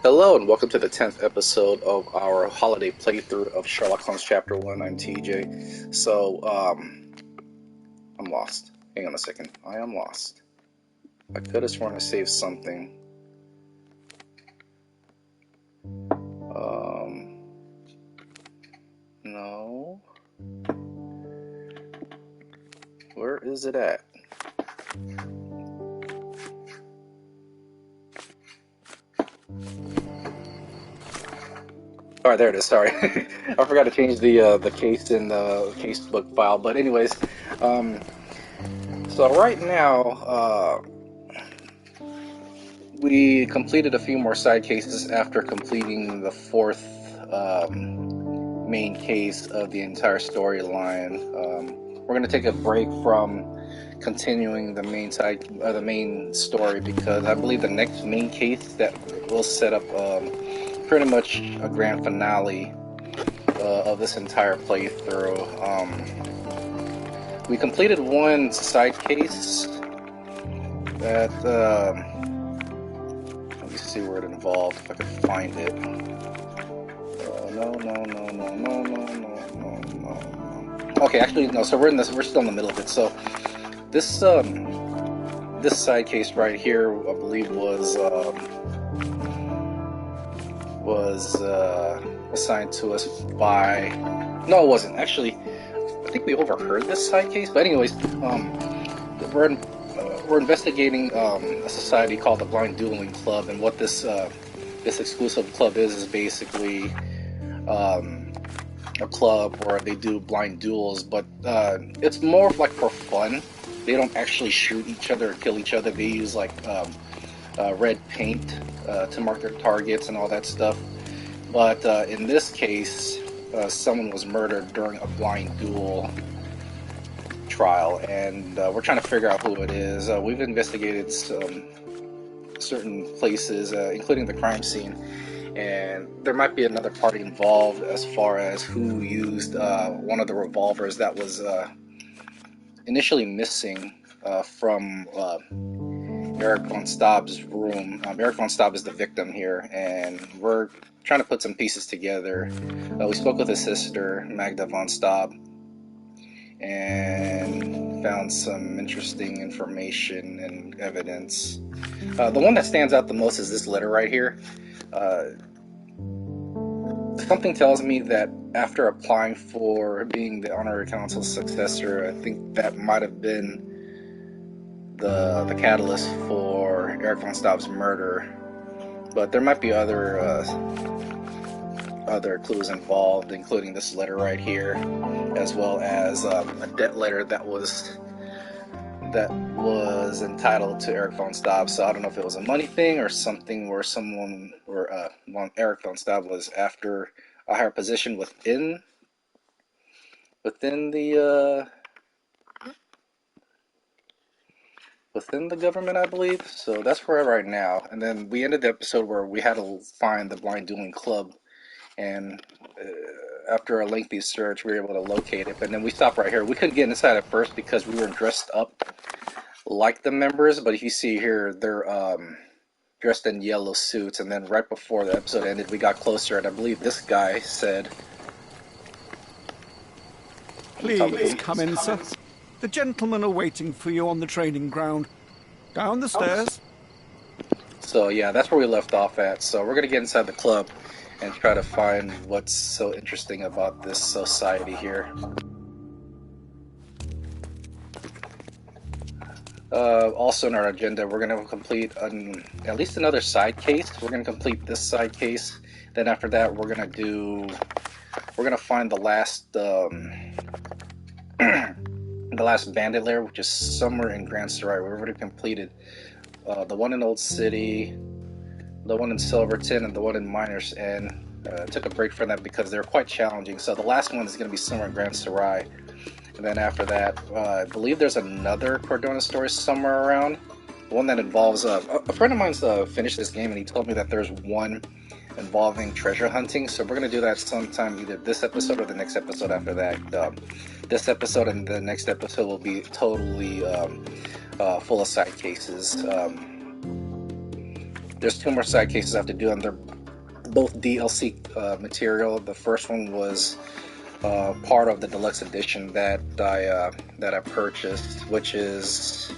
Hello and welcome to the 10th episode of our holiday playthrough of Sherlock Holmes Chapter 1. I'm TJ. I'm lost. Hang on a second. I am lost. I could have sworn I saved something. No. Where is it at? Alright, there it is, sorry. I forgot to change the case in the casebook file, but anyways, so right now, we completed a few more side cases after completing the fourth main case of the entire storyline. We're going to take a break from continuing the main story because I believe the next main case that will set up pretty much a grand finale of this entire playthrough. We completed one side case that let me see where it involved, if I can find it. No. Okay, actually no. So we're still in the middle of it. So this side case right here, I believe, was assigned to us by. No, it wasn't. Actually, I think we overheard this side case. But anyways, we're investigating a society called the Blind Duelling Club, and what this exclusive club is basically a club where they do blind duels, but it's more of like for fun. They don't actually shoot each other or kill each other. They use like red paint to mark their targets and all that stuff. But in this case, someone was murdered during a blind duel trial, and we're trying to figure out who it is. We've investigated certain places, including the crime scene, and there might be another party involved as far as who used one of the revolvers that was initially missing from Eric von Staub's room. Eric von Staub is the victim here, and we're trying to put some pieces together. We spoke with his sister, Magda von Staub, and found some interesting information and evidence. The one that stands out the most is this letter right here. Something tells me that after applying for being the honorary consul's successor, I think that might have been the catalyst for Eric von Staub's murder. But there might be other clues involved, including this letter right here, as well as a debt letter that was entitled to Eric von Staub. So I don't know if it was a money thing or something where Eric von Staub was after a higher position within the government, I believe. So that's where we're right now. And then we ended the episode where we had to find the Blind Dueling Club, and after a lengthy search, we were able to locate it. But then we stopped right here. We couldn't get inside at first because we were dressed up like the members, but if you see here, they're dressed in yellow suits. And then right before the episode ended, we got closer, and I believe this guy said, "Please come in, sir. The gentlemen are waiting for you on the training ground. Down the stairs." So yeah, that's where we left off at. So we're gonna get inside the club and try to find what's so interesting about this society here. Also in our agenda, we're going to complete at least another side case. We're going to complete this side case. Then after that, we're going to find the last the last bandit lair, which is somewhere in Grand Sarai. We've already completed the one in Old City, the one in Silverton, and the one in Miners End. Took a break from that because they're quite challenging. So the last one is going to be somewhere in Grand Sarai. And then after that, I believe there's another Cordona story somewhere around. One that involves a friend of mine's finished this game, and he told me that there's one involving treasure hunting. So we're going to do that sometime, either this episode or the next episode after that. This episode and the next episode will be totally full of side cases. There's 2 more side cases I have to do, and they're both DLC material. The first one was part of the deluxe edition that I purchased, which is,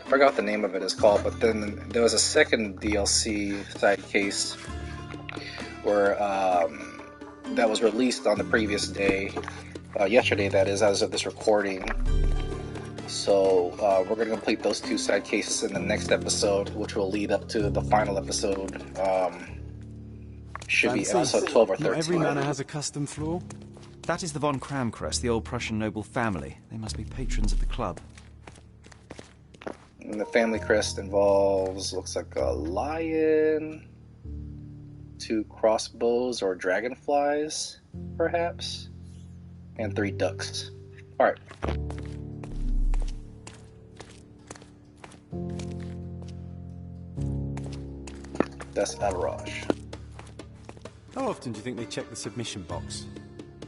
I forgot what the name of it is called. But then there was a second DLC side case where that was released on the previous day, yesterday that is, as of this recording. So we're going to complete those 2 side cases in the next episode, which will lead up to the final episode. Should be episode 12 or 13. Not every manor has a custom floor. That is the von Kramkrest, the old Prussian noble family. They must be patrons of the club. And the family crest involves, looks like a lion, 2 crossbows or dragonflies, perhaps, and 3 ducks. Alright. That's Alaraj. How often do you think they check the submission box?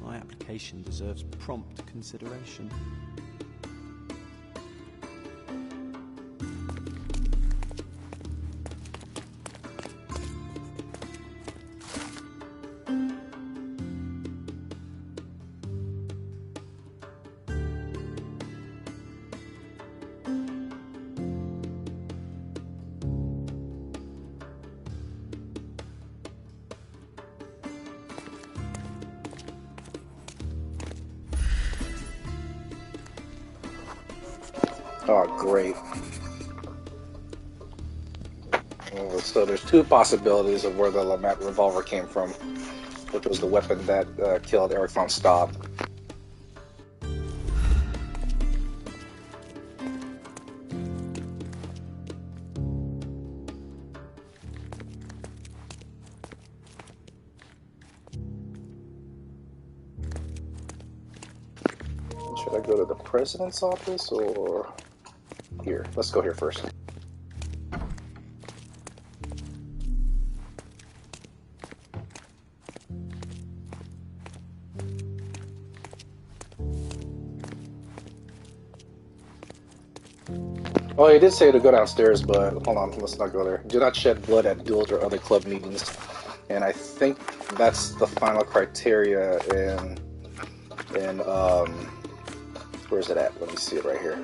My application deserves prompt consideration. Oh, great. So there's 2 possibilities of where the Lamette revolver came from, which was the weapon that killed Eric von Staub. Should I go to the president's office or here? Let's go here first. Oh, he did say to go downstairs, but hold on, let's not go there. Do not shed blood at duels or other club meetings. And I think that's the final criteria in where is it at? Let me see it right here.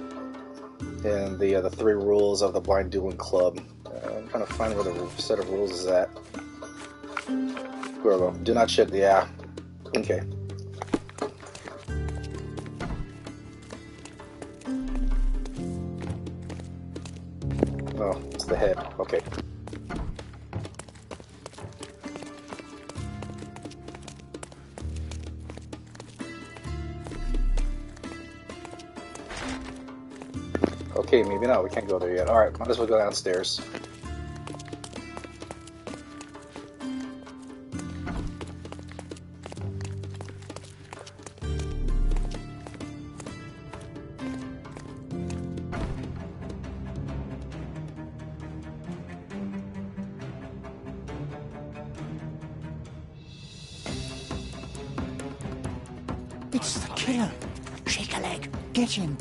In the 3 rules of the Blind Duelling Club. I'm trying to find where the set of rules is at. Where we go? Do not shed, yeah. Okay. Oh, it's the head. Okay. Okay, maybe not. We can't go there yet. Alright, might as well go downstairs. It's the killer. Shake a leg. Get him.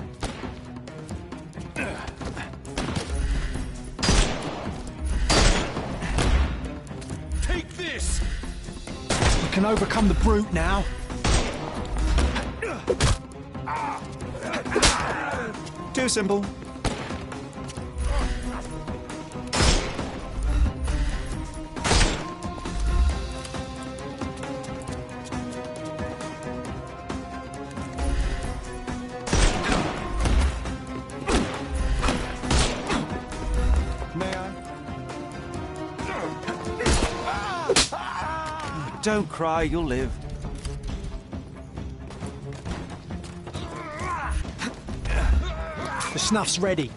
Take this! We can overcome the brute now. Too simple. Don't cry, you'll live. The snuff's ready.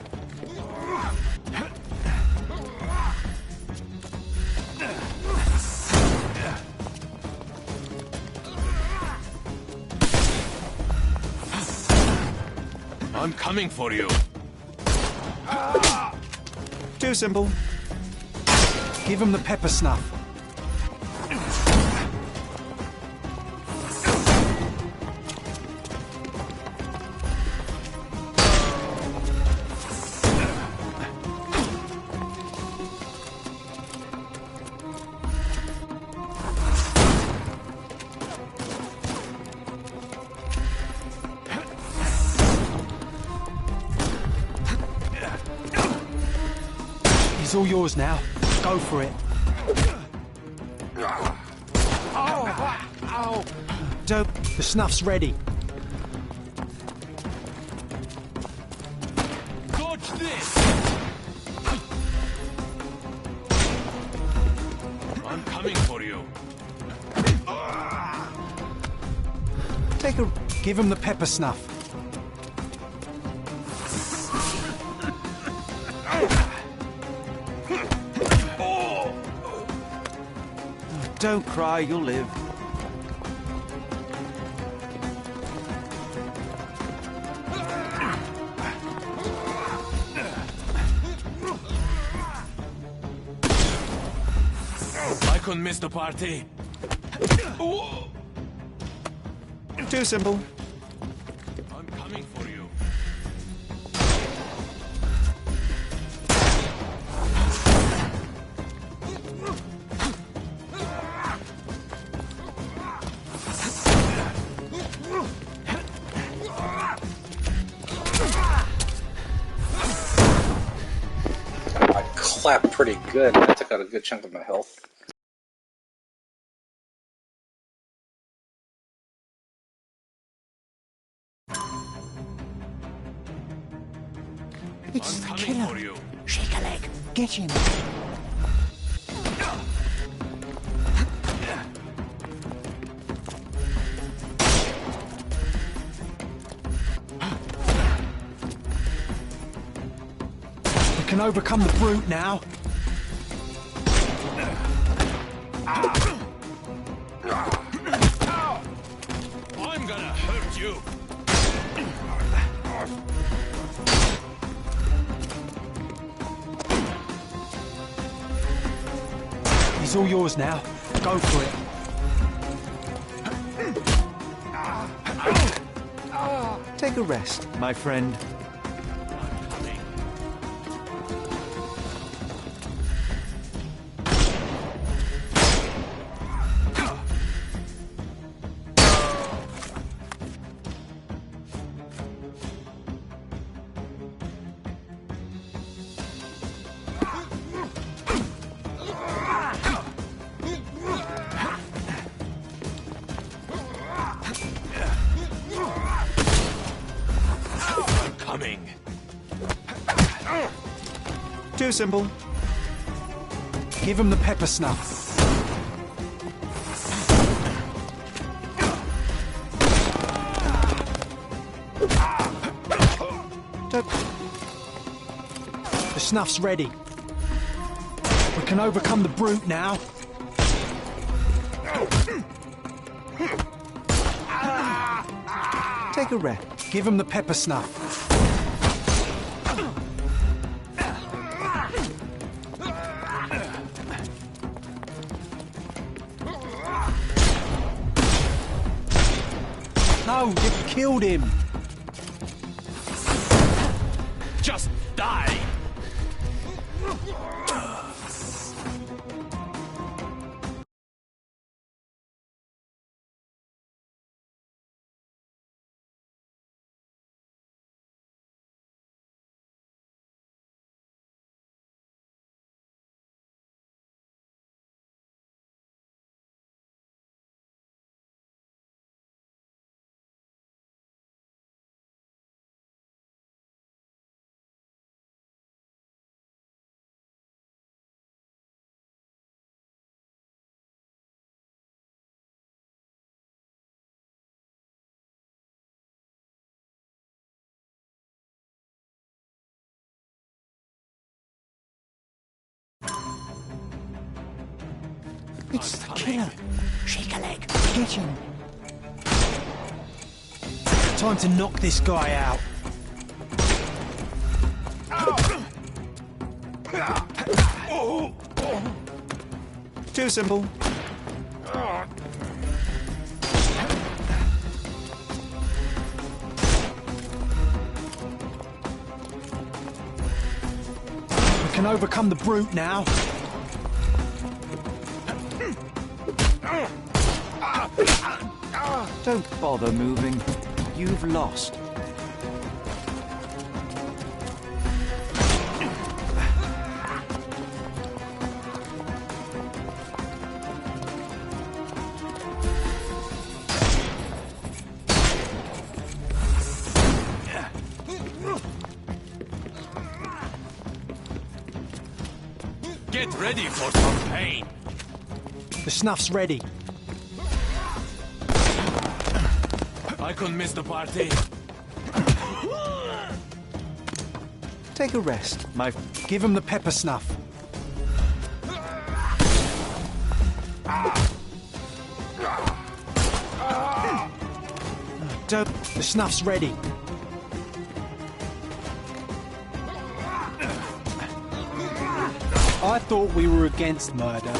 I'm coming for you. Too simple. Give him the pepper snuff. He's all yours now. Go for it. Ow! Don't. The snuff's ready. Dodge this! I'm coming for you. Take a... Give him the pepper snuff. Don't cry, you'll live. I couldn't miss the party. Too simple. I'm coming for you. I clapped pretty good. I took out a good chunk of my health. It's I'm the coming for killer. you. Shake a leg. Get him. We can overcome the brute now. I'm gonna hurt you. He's all yours now. Go for it. Take a rest, my friend. I'm coming. I'm coming. Too simple. Give him the pepper snuff. Don't... The snuff's ready. We can overcome the brute now. Take a rest. Give him the pepper snuff. No, you've killed him. Just die. It's the I'm killer. Shake a leg. Get him. Time to knock this guy out. Too simple. We can overcome the brute now. Don't bother moving. You've lost. Get ready for some pain. The snuff's ready. I couldn't miss the party. Take a rest. Give him the pepper snuff. The snuff's ready. I thought we were against murder.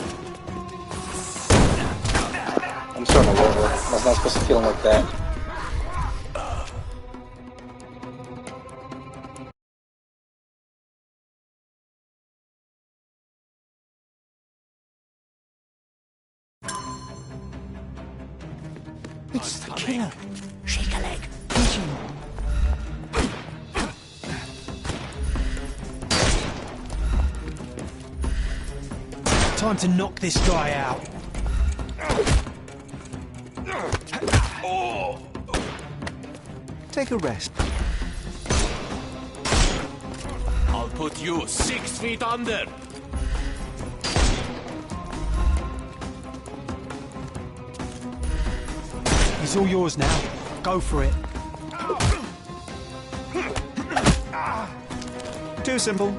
I'm starting all over. I was not supposed to feel like that. It's the killer. Shake a leg. Hit him. Time to knock this guy out. Take a rest. I'll put you 6 feet under. He's all yours now. Go for it. Too simple.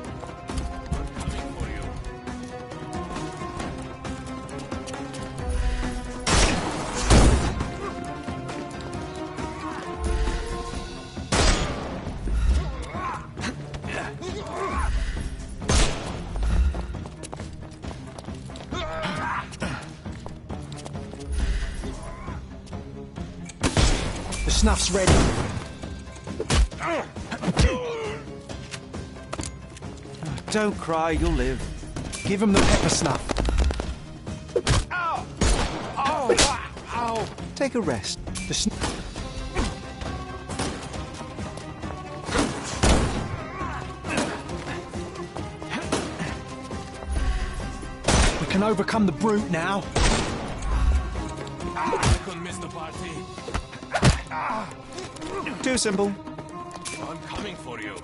The snuff's ready. Don't cry, you'll live. Give him the pepper snuff. Take a rest. The sn We can overcome the brute now. I couldn't miss the party. Too simple. I'm coming for you.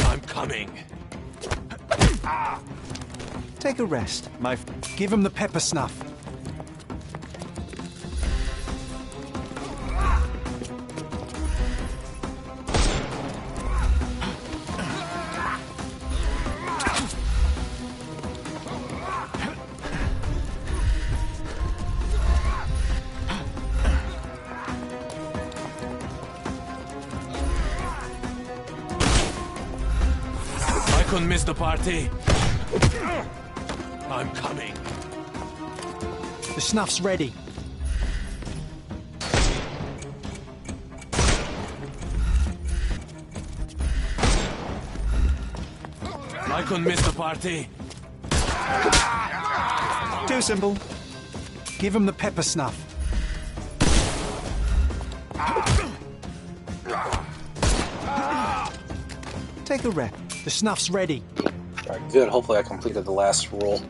I'm coming. Take a rest. Give him the pepper snuff. I couldn't miss the party. I'm coming. The snuff's ready. I couldn't miss the party. Too simple. Give him the pepper snuff. Take a rest. The snuff's ready. Alright, good. Hopefully I completed the last rule.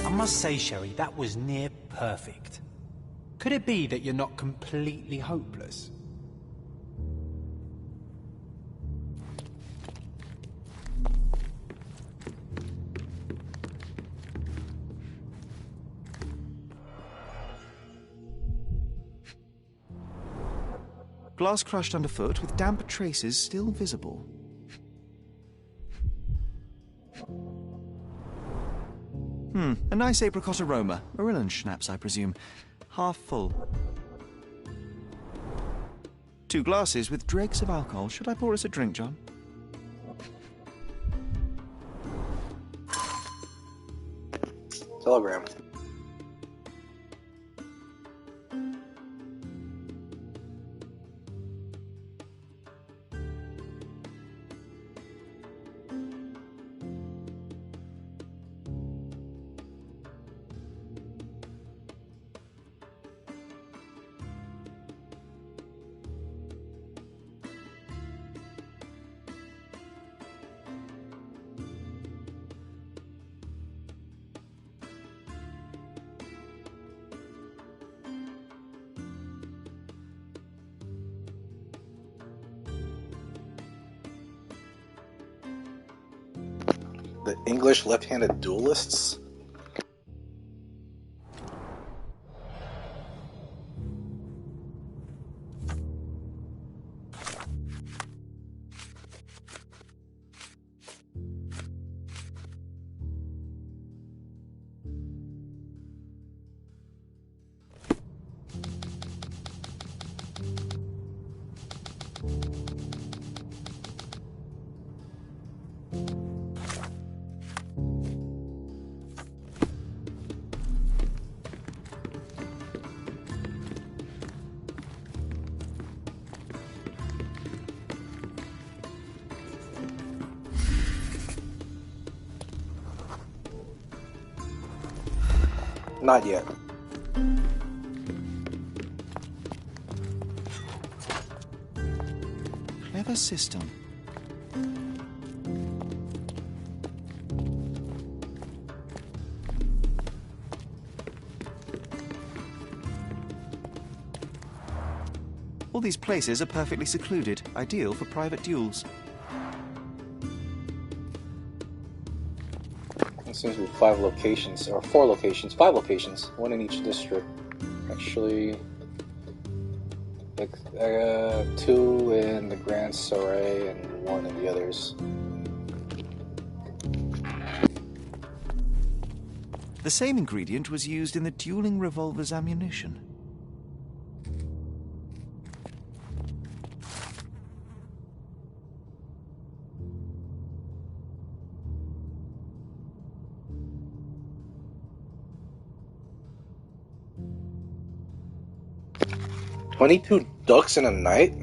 I must say, Sherry, that was near perfect. Could it be that you're not completely hopeless? Glass crushed underfoot with damp traces still visible. A nice apricot aroma. Marilyn schnapps, I presume. Half full. 2 glasses with dregs of alcohol. Should I pour us a drink, John? Telegram. The English left-handed duelists? Not yet. Clever system. All these places are perfectly secluded, ideal for private duels. It seems to be 5 locations, or 4 locations, 5 locations, 1 in each district. Actually, like 2 in the Grand Soiree and 1 in the others. The same ingredient was used in the dueling revolver's ammunition. $22 in a night?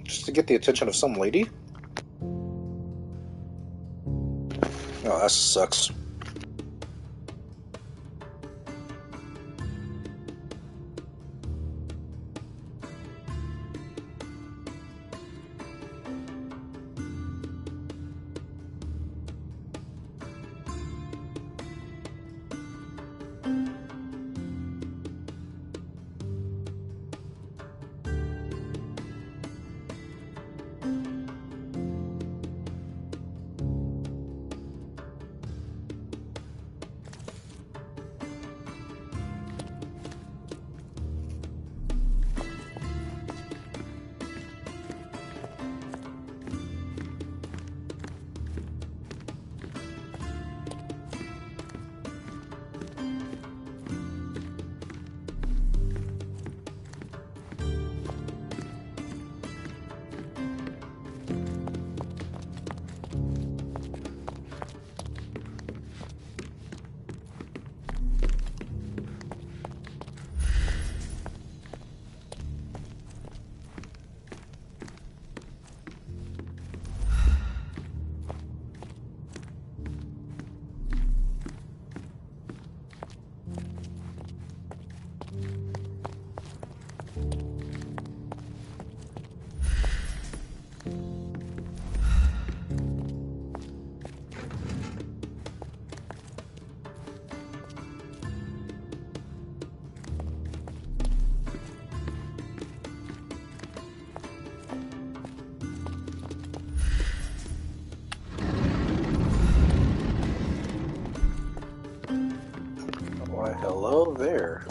Just to get the attention of some lady? Oh, that sucks. Why, hello there.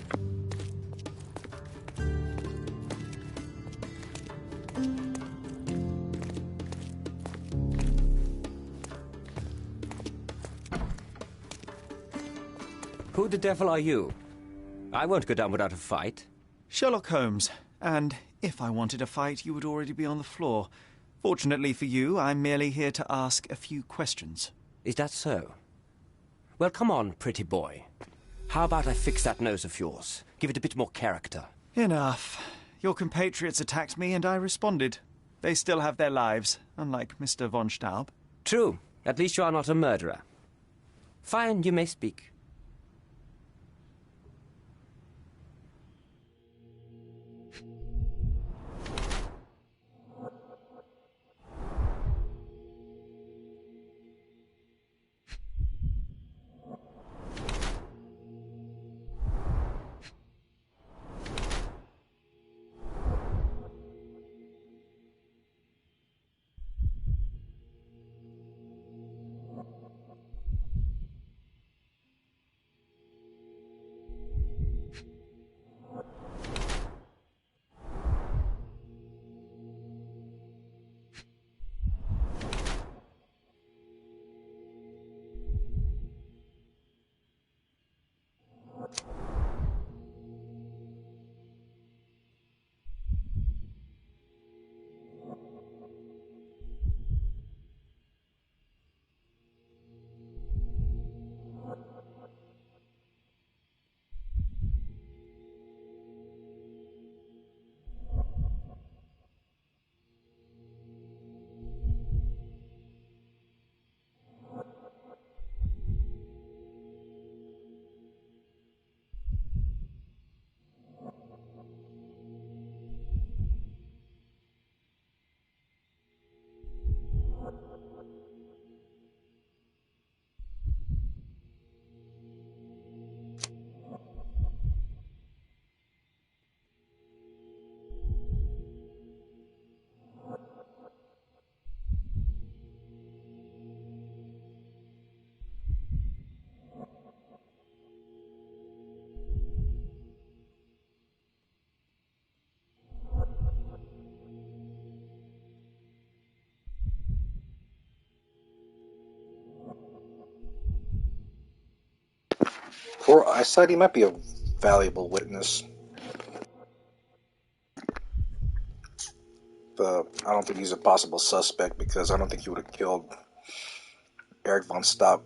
Who the devil are you? I won't go down without a fight. Sherlock Holmes, and if I wanted a fight, you would already be on the floor. Fortunately for you, I'm merely here to ask a few questions. Is that so? Well, come on, pretty boy. How about I fix that nose of yours? Give it a bit more character. Enough. Your compatriots attacked me and I responded. They still have their lives, unlike Mr. von Staub. True. At least you are not a murderer. Fine, you may speak. Poor eyesight, he might be a valuable witness. I don't think he's a possible suspect because I don't think he would have killed Eric von Staub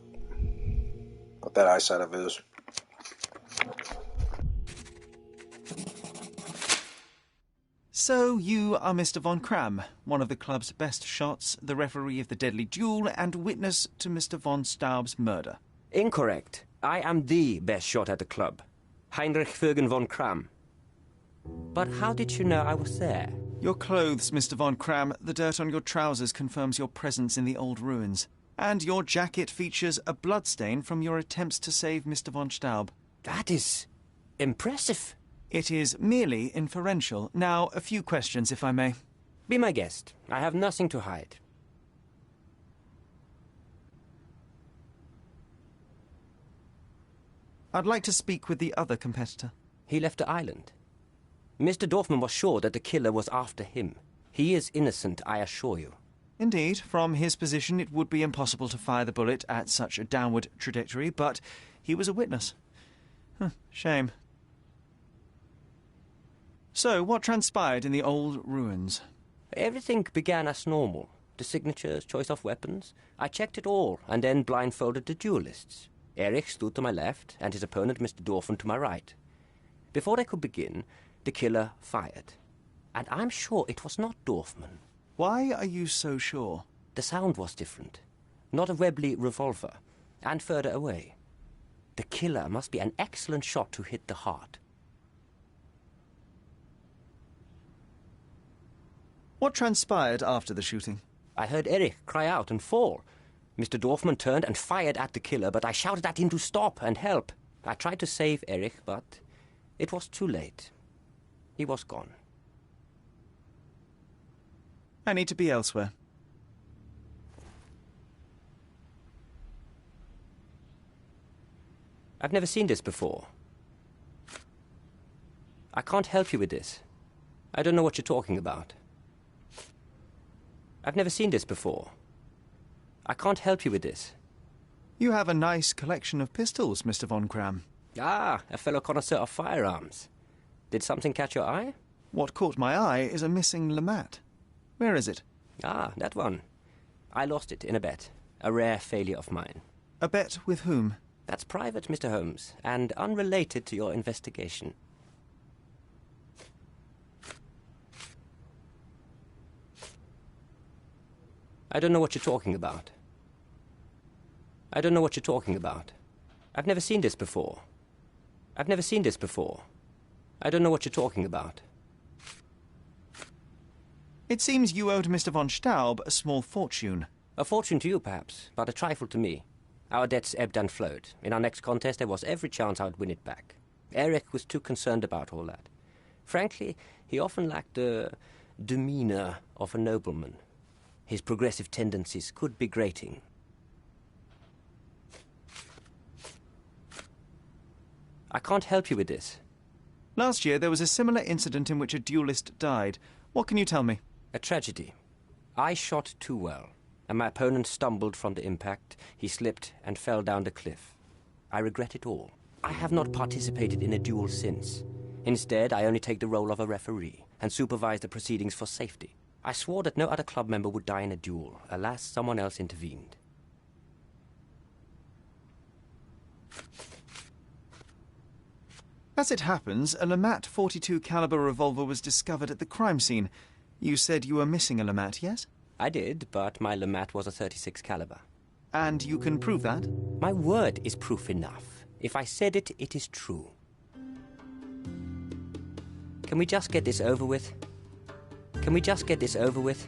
with that eyesight of his. So you are Mr. von Kram, one of the club's best shots, the referee of the deadly duel, and witness to Mr. von Staub's murder. Incorrect. I am the best shot at the club. Heinrich Vögen von Kram. But how did you know I was there? Your clothes, Mr. von Kram, the dirt on your trousers confirms your presence in the old ruins. And your jacket features a bloodstain from your attempts to save Mr. von Staub. That is impressive. It is merely inferential. Now, a few questions, if I may. Be my guest. I have nothing to hide. I'd like to speak with the other competitor. He left the island. Mr. Dorfman was sure that the killer was after him. He is innocent, I assure you. Indeed, from his position it would be impossible to fire the bullet at such a downward trajectory, but he was a witness. Shame. So, what transpired in the old ruins? Everything began as normal. The signatures, choice of weapons. I checked it all, and then blindfolded the duelists. Erich stood to my left, and his opponent, Mr. Dorfman, to my right. Before they could begin, the killer fired. And I'm sure it was not Dorfman. Why are you so sure? The sound was different. Not a Webley revolver, and further away. The killer must be an excellent shot to hit the heart. What transpired after the shooting? I heard Erich cry out and fall. Mr. Dorfman turned and fired at the killer, but I shouted at him to stop and help. I tried to save Erich, but it was too late. He was gone. I need to be elsewhere. I've never seen this before. I can't help you with this. I don't know what you're talking about. I've never seen this before. I can't help you with this. You have a nice collection of pistols, Mr. von Kram. Ah, a fellow connoisseur of firearms. Did something catch your eye? What caught my eye is a missing Lamat. Where is it? Ah, that one. I lost it in a bet. A rare failure of mine. A bet with whom? That's private, Mr. Holmes, and unrelated to your investigation. I don't know what you're talking about. I don't know what you're talking about. I've never seen this before. I've never seen this before. I don't know what you're talking about. It seems you owed Mr. von Staub a small fortune. A fortune to you, perhaps, but a trifle to me. Our debts ebbed and flowed. In our next contest, there was every chance I would win it back. Erich was too concerned about all that. Frankly, he often lacked the demeanor of a nobleman. His progressive tendencies could be grating. I can't help you with this. Last year, there was a similar incident in which a duelist died. What can you tell me? A tragedy. I shot too well, and my opponent stumbled from the impact. He slipped and fell down the cliff. I regret it all. I have not participated in a duel since. Instead, I only take the role of a referee and supervise the proceedings for safety. I swore that no other club member would die in a duel. Alas, someone else intervened. As it happens, a Lamat .42 caliber revolver was discovered at the crime scene. You said you were missing a Lamat, yes? I did, but my Lamat was a 36 caliber. And you can prove that? My word is proof enough. If I said it, it is true. Can we just get this over with? Can we just get this over with?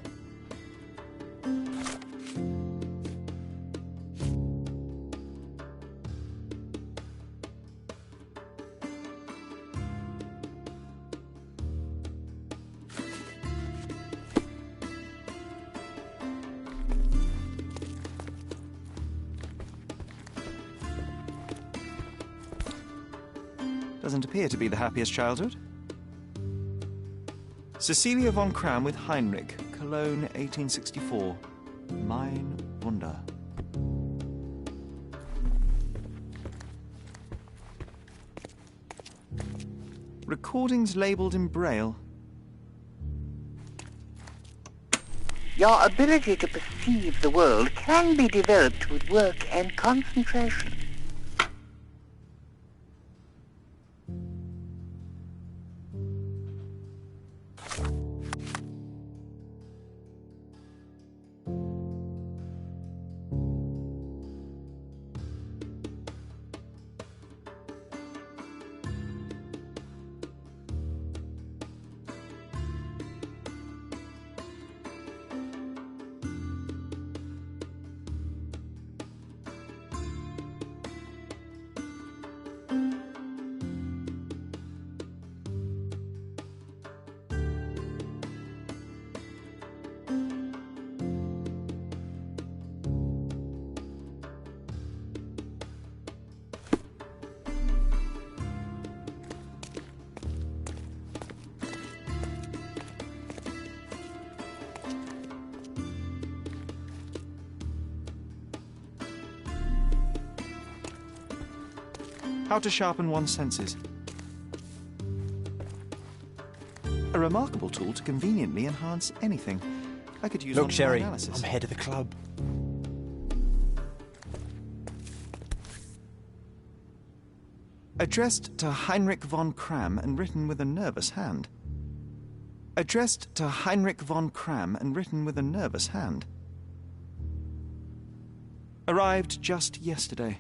Doesn't appear to be the happiest childhood. Cecilia von Kram with Heinrich, Cologne, 1864. Mein Wunder. Recordings labelled in Braille. Your ability to perceive the world can be developed with work and concentration. How to sharpen one's senses. A remarkable tool to conveniently enhance anything. I could use Look, one for Sherry, analysis. I'm head of the club. Addressed to Heinrich von Kram and written with a nervous hand. Addressed to Heinrich von Kram and written with a nervous hand. Arrived just yesterday.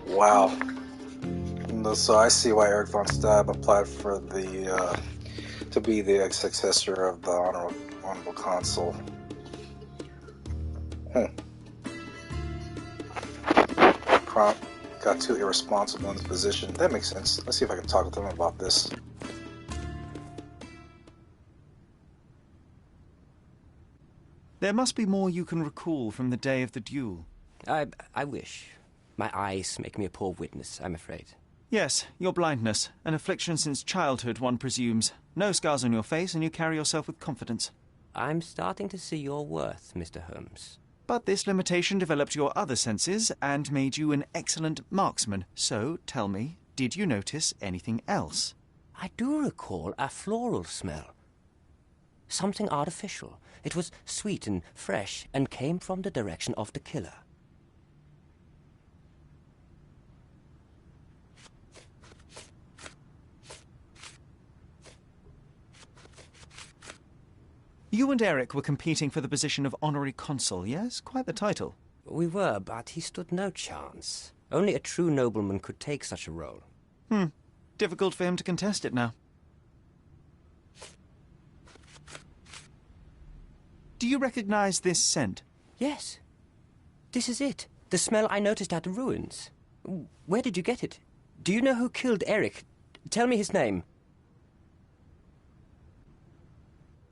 Wow. So I see why Eric von Stab applied for the to be the successor of the honorable consul. Kronk got too irresponsible in his position. That makes sense. Let's see if I can talk with him about this. There must be more you can recall from the day of the duel. I wish. My eyes make me a poor witness, I'm afraid. Yes, your blindness, an affliction since childhood, one presumes. No scars on your face, and you carry yourself with confidence. I'm starting to see your worth, Mr. Holmes. But this limitation developed your other senses and made you an excellent marksman. So, tell me, did you notice anything else? I do recall a floral smell. Something artificial. It was sweet and fresh and came from the direction of the killer. You and Eric were competing for the position of honorary consul, yes? Quite the title. We were, but he stood no chance. Only a true nobleman could take such a role. Difficult for him to contest it now. Do you recognize this scent? Yes. This is it. The smell I noticed at the ruins. Where did you get it? Do you know who killed Eric? Tell me his name.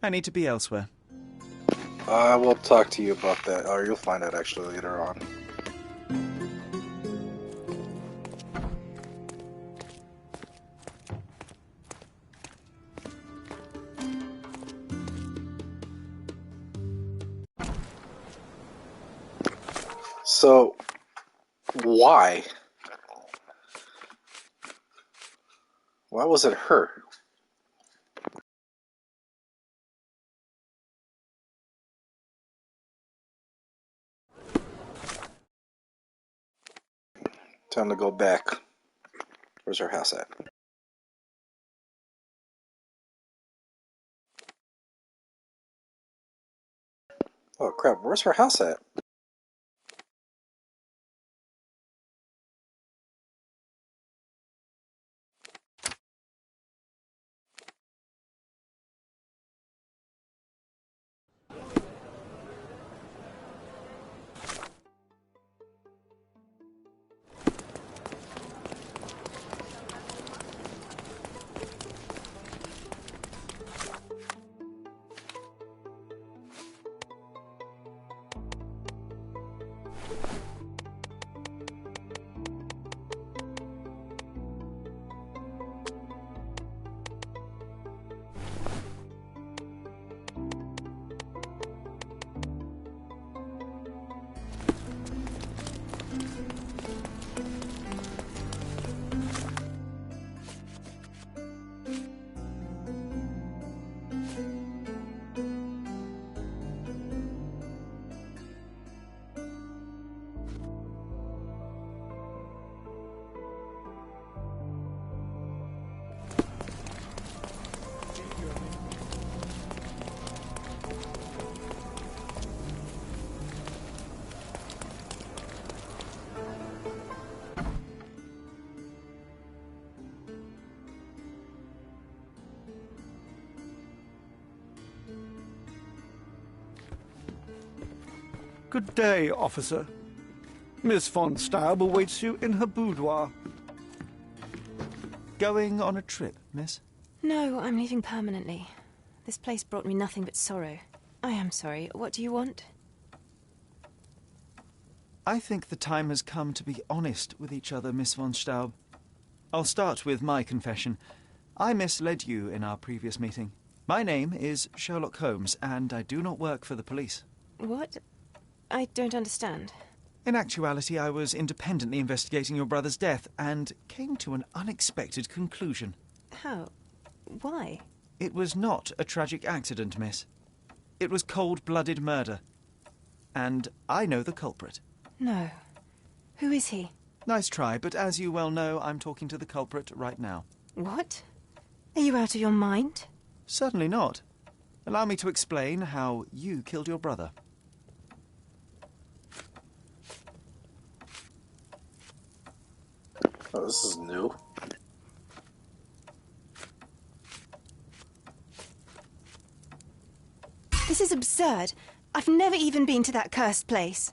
I need to be elsewhere. I will talk to you about that, or you'll find out actually later on. So, why? Why was it her? Time to go back. Where's her house at? Oh crap, where's her house at? Good day, officer. Miss von Staub awaits you in her boudoir. Going on a trip, miss? No, I'm leaving permanently. This place brought me nothing but sorrow. I am sorry. What do you want? I think the time has come to be honest with each other, Miss von Staub. I'll start with my confession. I misled you in our previous meeting. My name is Sherlock Holmes, and I do not work for the police. What? I don't understand. In actuality, I was independently investigating your brother's death and came to an unexpected conclusion. How? Why? It was not a tragic accident, miss. It was cold-blooded murder. And I know the culprit. No. Who is he? Nice try, but as you well know, I'm talking to the culprit right now. What? Are you out of your mind? Certainly not. Allow me to explain how you killed your brother. Oh, this is new. This is absurd. I've never even been to that cursed place.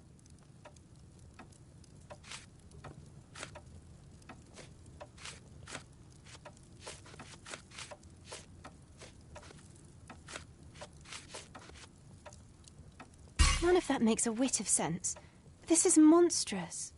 None of that makes a whit of sense. This is monstrous.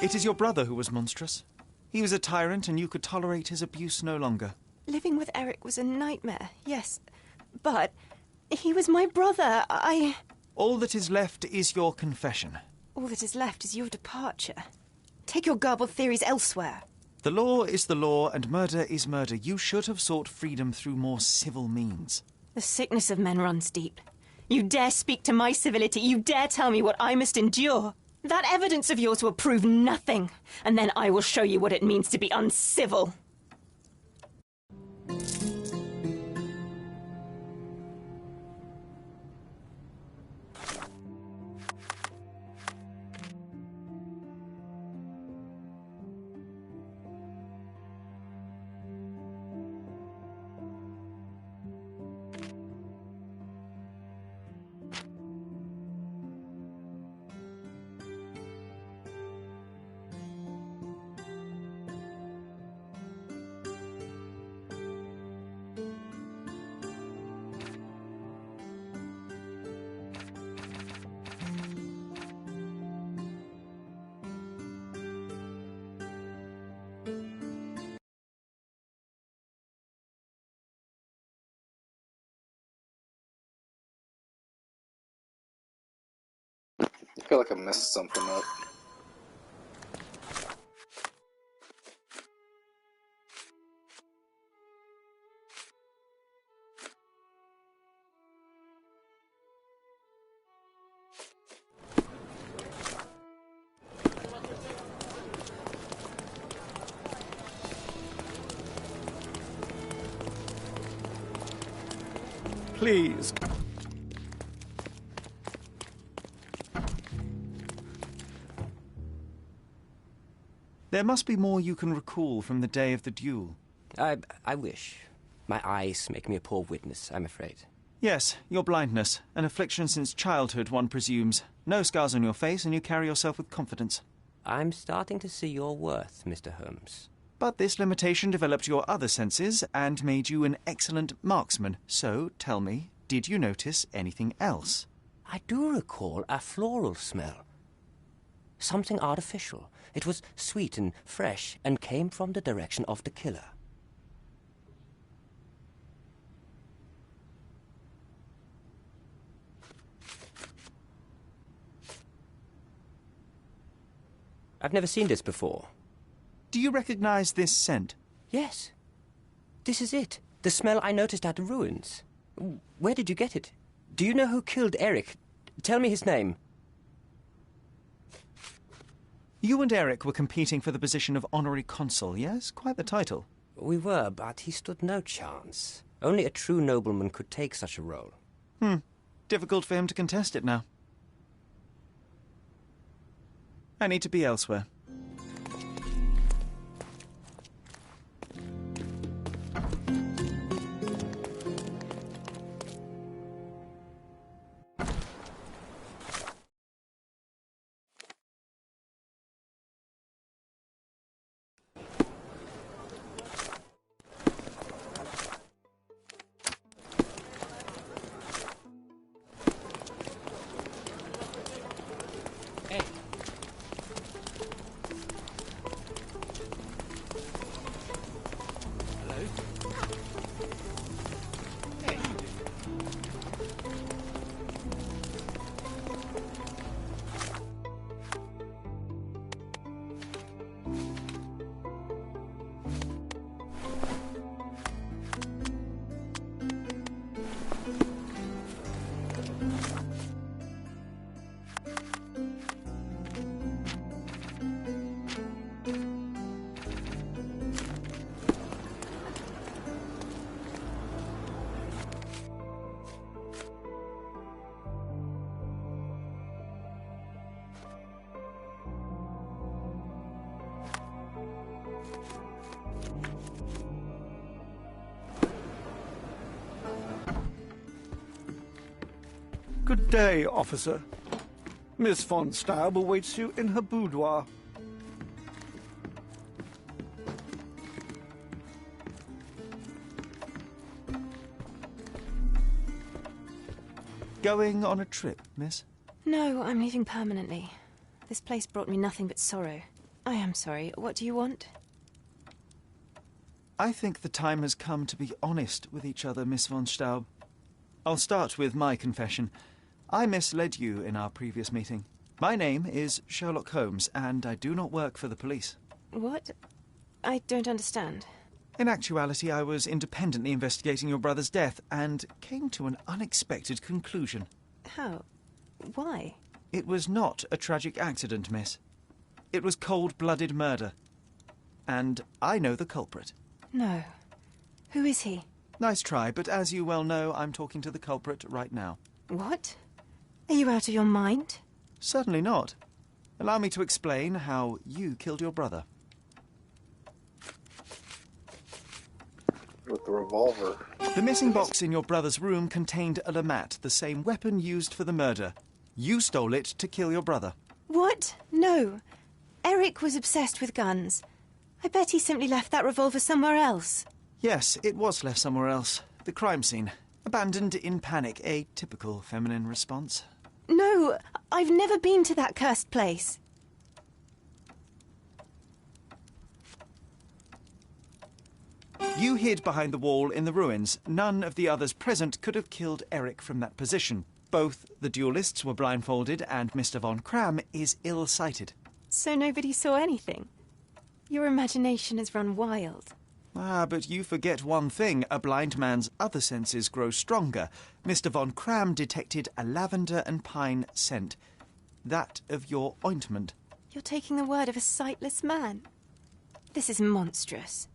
It is your brother who was monstrous. He was a tyrant, and you could tolerate his abuse no longer. Living with Eric was a nightmare, yes. But he was my brother. All that is left is your confession. All that is left is your departure. Take your garbled theories elsewhere. The law is the law, and murder is murder. You should have sought freedom through more civil means. The sickness of men runs deep. You dare speak to my civility. You dare tell me what I must endure. That evidence of yours will prove nothing, and then I will show you what it means to be uncivil. I feel like I messed something up. Please. There must be more you can recall from the day of the duel. I wish. My eyes make me a poor witness, I'm afraid. Yes, your blindness. An affliction since childhood, one presumes. No scars on your face, and you carry yourself with confidence. I'm starting to see your worth, Mr. Holmes. But this limitation developed your other senses and made you an excellent marksman. So, tell me, did you notice anything else? I do recall a floral smell. Something artificial. It was sweet and fresh and came from the direction of the killer. I've never seen this before. Do you recognize this scent? Yes. This is it. The smell I noticed at the ruins. Where did you get it? Do you know who killed Eric? Tell me his name. You and Eric were competing for the position of honorary consul, yes? Quite the title. We were, but he stood no chance. Only a true nobleman could take such a role. Difficult for him to contest it now. I need to be elsewhere. Good day, officer. Miss von Staub awaits you in her boudoir. Going on a trip, miss? No, I'm leaving permanently. This place brought me nothing but sorrow. I am sorry. What do you want? I think the time has come to be honest with each other, Miss von Staub. I'll start with my confession. I misled you in our previous meeting. My name is Sherlock Holmes, and I do not work for the police. What? I don't understand. In actuality, I was independently investigating your brother's death and came to an unexpected conclusion. How? Why? It was not a tragic accident, miss. It was cold-blooded murder. And I know the culprit. No. Who is he? Nice try, but as you well know, I'm talking to the culprit right now. What? Are you out of your mind? Certainly not. Allow me to explain how you killed your brother. With the revolver. The missing box in your brother's room contained a LeMat, the same weapon used for the murder. You stole it to kill your brother. What? No. Eric was obsessed with guns. I bet he simply left that revolver somewhere else. Yes, it was left somewhere else. The crime scene. Abandoned in panic, a typical feminine response. No, I've never been to that cursed place. You hid behind the wall in the ruins. None of the others present could have killed Eric from that position. Both the duelists were blindfolded, and Mr. von Kram is ill-sighted. So nobody saw anything? Your imagination has run wild. Ah, but you forget one thing. A blind man's other senses grow stronger. Mr. von Kram detected a lavender and pine scent. That of your ointment. You're taking the word of a sightless man. This is monstrous.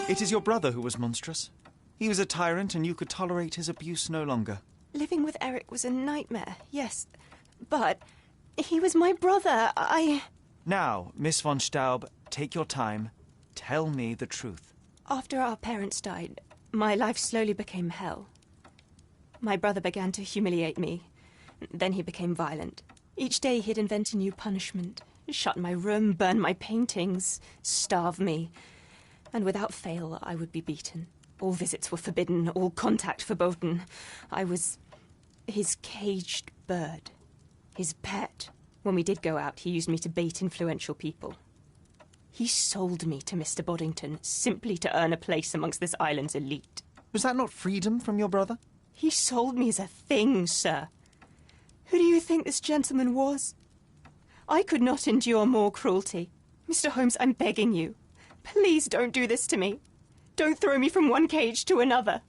It is your brother who was monstrous. He was a tyrant, and you could tolerate his abuse no longer. Living with Eric was a nightmare, yes. But he was my brother. Now, Miss von Staub, take your time. Tell me the truth. After our parents died, my life slowly became hell. My brother began to humiliate me. Then he became violent. Each day he'd invent a new punishment. Shut my room, burn my paintings, starve me. And without fail, I would be beaten. All visits were forbidden, all contact verboten. I was his caged bird, his pet. When we did go out, he used me to bait influential people. He sold me to Mr. Boddington simply to earn a place amongst this island's elite. Was that not freedom from your brother? He sold me as a thing, sir. Who do you think this gentleman was? I could not endure more cruelty. Mr. Holmes, I'm begging you. Please don't do this to me. Don't throw me from one cage to another.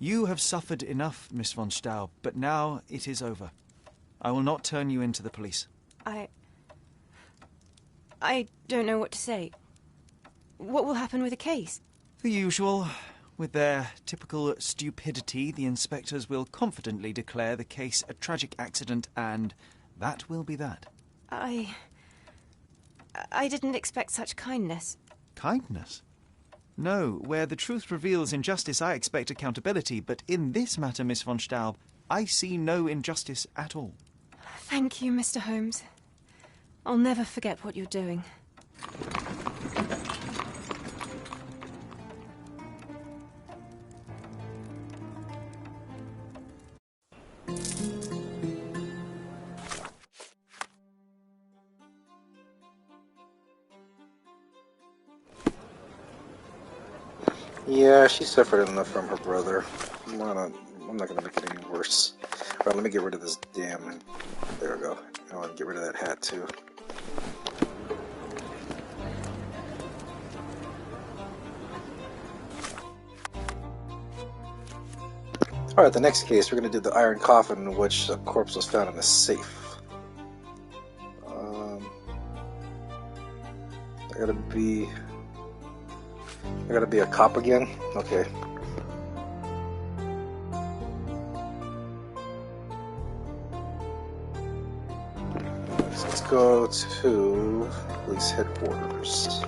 You have suffered enough, Miss von Staub, but now it is over. I will not turn you into the police. I don't know what to say. What will happen with the case? The usual. With their typical stupidity, the inspectors will confidently declare the case a tragic accident, and that will be that. I didn't expect such kindness. Kindness? No, where the truth reveals injustice, I expect accountability, but in this matter, Miss von Staub, I see no injustice at all. Thank you, Mr. Holmes. I'll never forget what you're doing. Yeah, she suffered enough from her brother. I'm not gonna make it any worse. Alright, let me get rid of this damn... There we go. I want to get rid of that hat, too. Alright, the next case, we're gonna do the iron coffin in which a corpse was found in a safe. I gotta be a cop again? Okay. So let's go to police headquarters.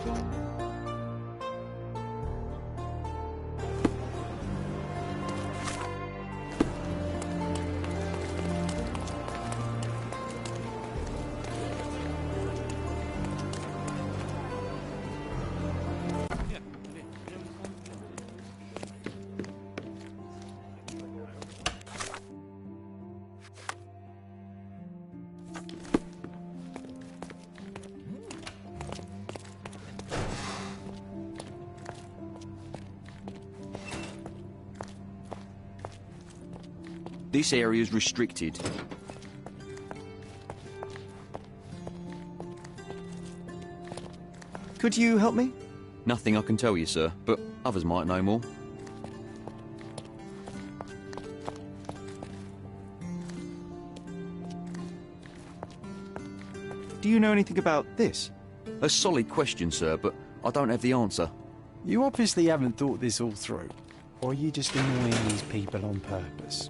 This area is restricted. Could you help me? Nothing I can tell you, sir, but others might know more. Do you know anything about this? A solid question, sir, but I don't have the answer. You obviously haven't thought this all through. Or are you just annoying these people on purpose?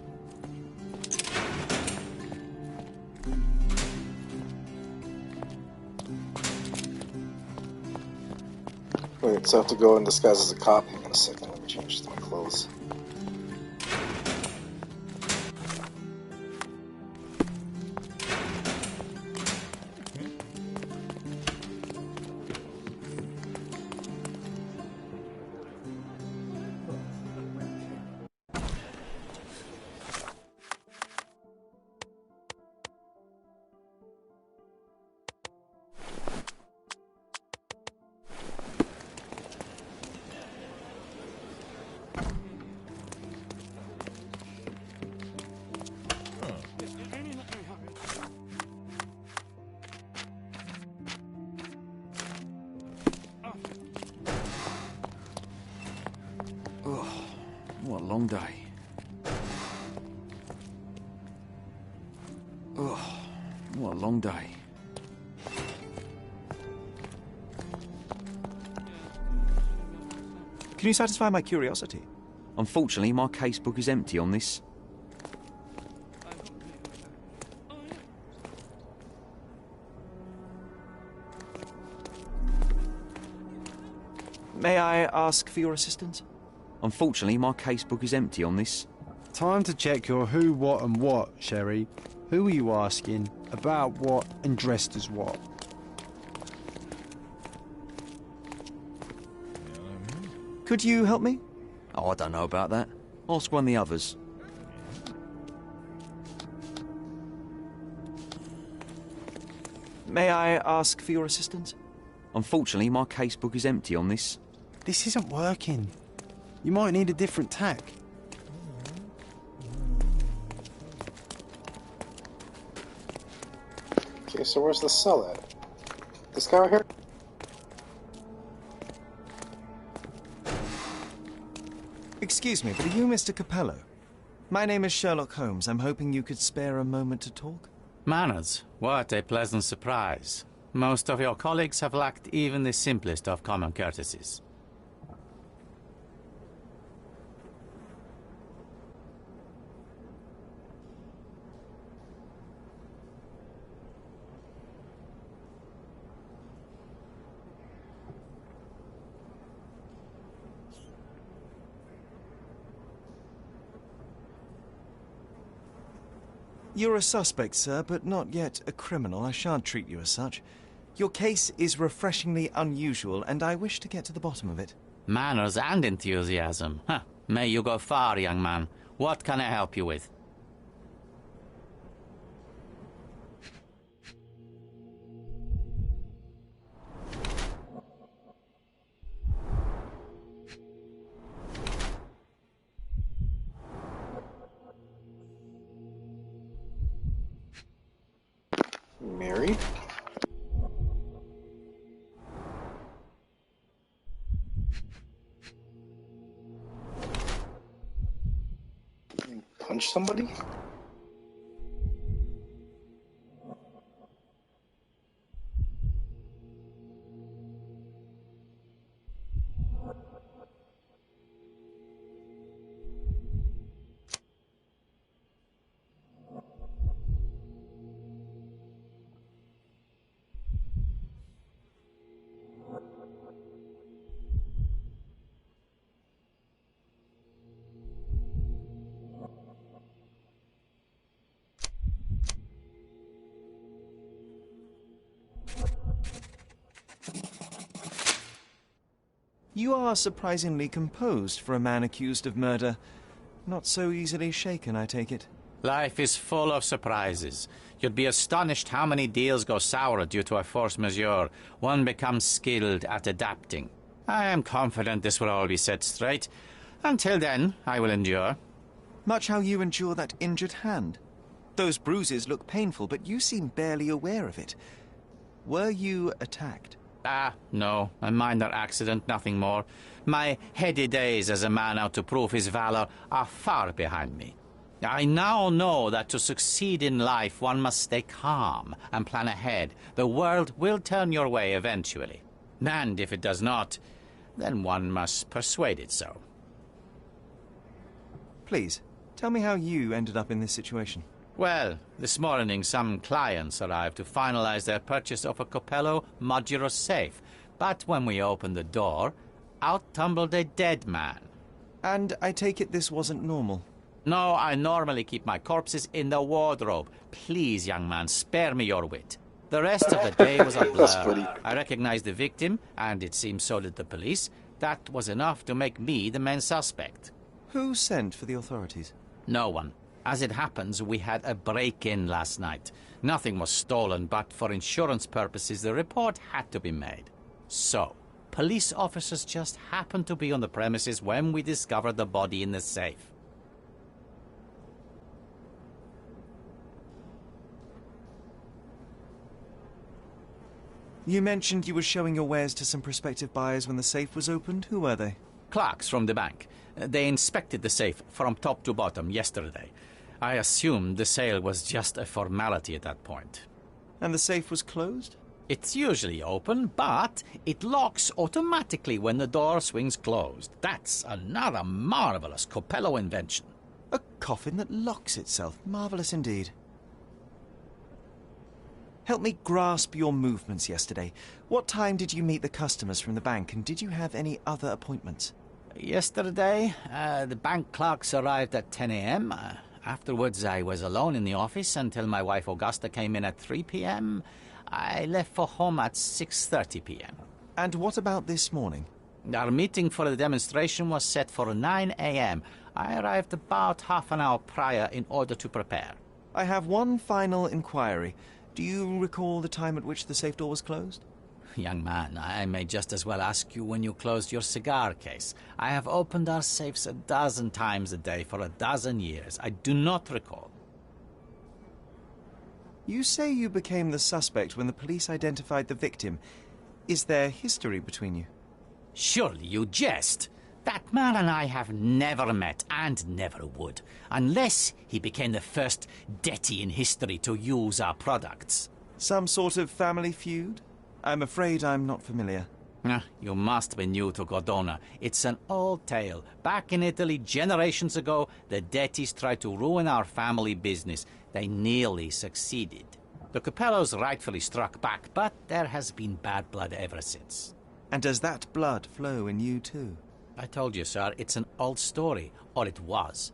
Wait, so I have to go and disguise as a cop? Hang on a second, let me change my clothes. What a long day. Oh, what a long day. Can you satisfy my curiosity? Unfortunately, my casebook is empty on this. May I ask for your assistance? Unfortunately, my casebook is empty on this. Time to check your who, what and what, Sherry. Who are you asking, about what and dressed as what? Could you help me? Oh, I don't know about that. Ask one of the others. May I ask for your assistance? Unfortunately, my casebook is empty on this. This isn't working. You might need a different tack. Okay, so where's the cell at? This guy right here? Excuse me, but are you Mr. Capello? My name is Sherlock Holmes. I'm hoping you could spare a moment to talk. Manners, what a pleasant surprise. Most of your colleagues have lacked even the simplest of common courtesies. You're a suspect, sir, but not yet a criminal. I shan't treat you as such. Your case is refreshingly unusual, and I wish to get to the bottom of it. Manners and enthusiasm. Huh. May you go far, young man. What can I help you with? Married? You punch somebody? You are surprisingly composed for a man accused of murder. Not so easily shaken, I take it. Life is full of surprises. You'd be astonished how many deals go sour due to a force majeure. One becomes skilled at adapting. I am confident this will all be set straight. Until then, I will endure. Much how you endure that injured hand. Those bruises look painful, but you seem barely aware of it. Were you attacked? No. A minor accident, nothing more. My heady days as a man out to prove his valor are far behind me. I now know that to succeed in life, one must stay calm and plan ahead. The world will turn your way eventually. And if it does not, then one must persuade it so. Please, tell me how you ended up in this situation. Well, this morning some clients arrived to finalize their purchase of a Capello modular safe. But when we opened the door, out tumbled a dead man. And I take it this wasn't normal? No, I normally keep my corpses in the wardrobe. Please, young man, spare me your wit. The rest of the day was a blur. I recognized the victim, and it seems so did the police. That was enough to make me the main suspect. Who sent for the authorities? No one. As it happens, we had a break-in last night. Nothing was stolen, but for insurance purposes, the report had to be made. So, police officers just happened to be on the premises when we discovered the body in the safe. You mentioned you were showing your wares to some prospective buyers when the safe was opened. Who were they? Clerks from the bank. They inspected the safe from top to bottom yesterday. I assumed the sale was just a formality at that point. And the safe was closed? It's usually open, but it locks automatically when the door swings closed. That's another marvelous Capello invention. A coffin that locks itself. Marvelous indeed. Help me grasp your movements yesterday. What time did you meet the customers from the bank, and did you have any other appointments? Yesterday, the bank clerks arrived at 10 a.m. Afterwards, I was alone in the office until my wife Augusta came in at 3 p.m. I left for home at 6:30 p.m. And what about this morning? Our meeting for the demonstration was set for 9 a.m. I arrived about half an hour prior in order to prepare. I have one final inquiry. Do you recall the time at which the safe door was closed? Young man, I may just as well ask you when you closed your cigar case. I have opened our safes 12 times a day for 12 years. I do not recall. You say you became the suspect when the police identified the victim. Is there history between you? Surely you jest. That man and I have never met, and never would, unless he became the first deity in history to use our products. Some sort of family feud? I'm afraid I'm not familiar. You must be new to Godona. It's an old tale. Back in Italy, generations ago, the deities tried to ruin our family business. They nearly succeeded. The Capellos rightfully struck back, but there has been bad blood ever since. And does that blood flow in you too? I told you, sir, it's an old story, or it was.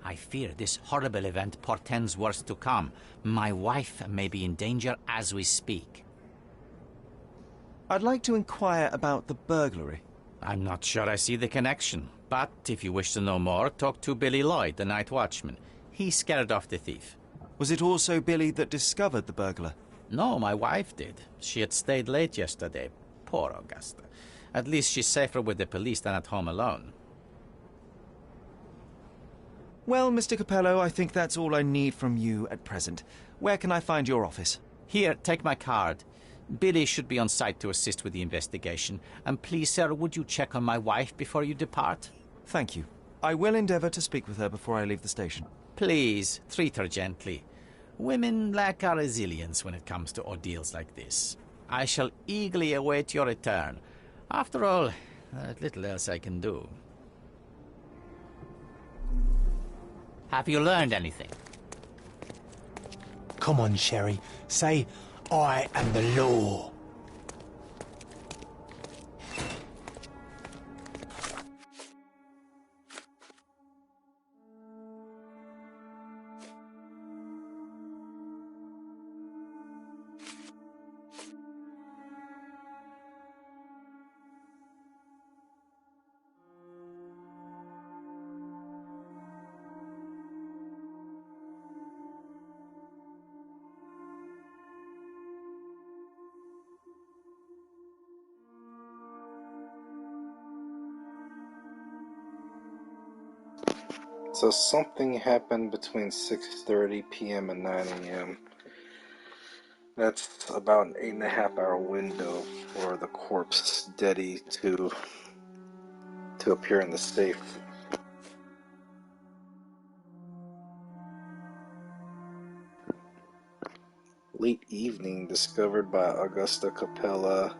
I fear this horrible event portends worse to come. My wife may be in danger as we speak. I'd like to inquire about the burglary. I'm not sure I see the connection, but if you wish to know more, talk to Billy Lloyd, the night watchman. He scared off the thief. Was it also Billy that discovered the burglar? No, my wife did. She had stayed late yesterday. Poor Augusta. At least she's safer with the police than at home alone. Well, Mr. Capello, I think that's all I need from you at present. Where can I find your office? Here, take my card. Billy should be on site to assist with the investigation. And please, sir, would you check on my wife before you depart? Thank you. I will endeavour to speak with her before I leave the station. Please, treat her gently. Women lack our resilience when it comes to ordeals like this. I shall eagerly await your return. After all, there's little else I can do. Have you learned anything? Come on, Sherry. Say, I am the law. So something happened between 6:30 p.m. and 9 a.m. That's about an 8.5-hour window for the corpse Deddy to appear in the safe. Late evening, discovered by Augusta Capella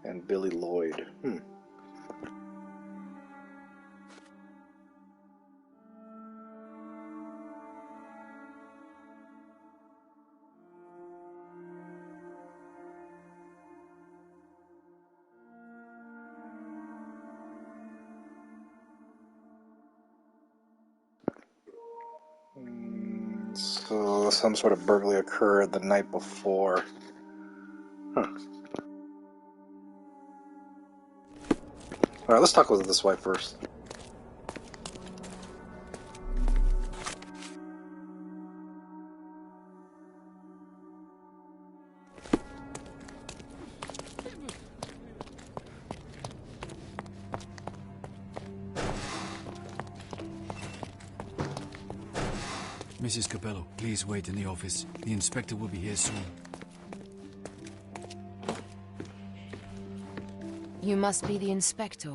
and Billy Lloyd. So some sort of burglary occurred the night before. Alright, let's talk with this wife first. Mrs. Capello, please wait in the office. The inspector will be here soon. You must be the inspector.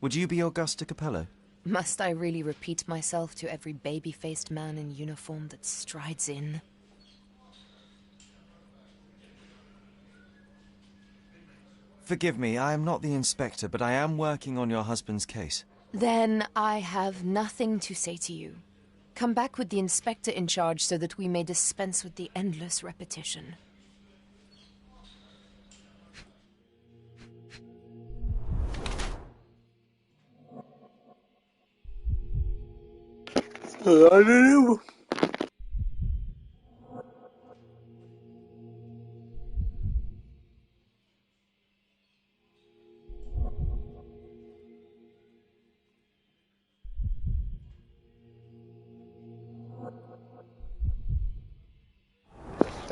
Would you be Augusta Capello? Must I really repeat myself to every baby-faced man in uniform that strides in? Forgive me, I am not the inspector, but I am working on your husband's case. Then I have nothing to say to you. Come back with the inspector in charge so that we may dispense with the endless repetition. I don't know.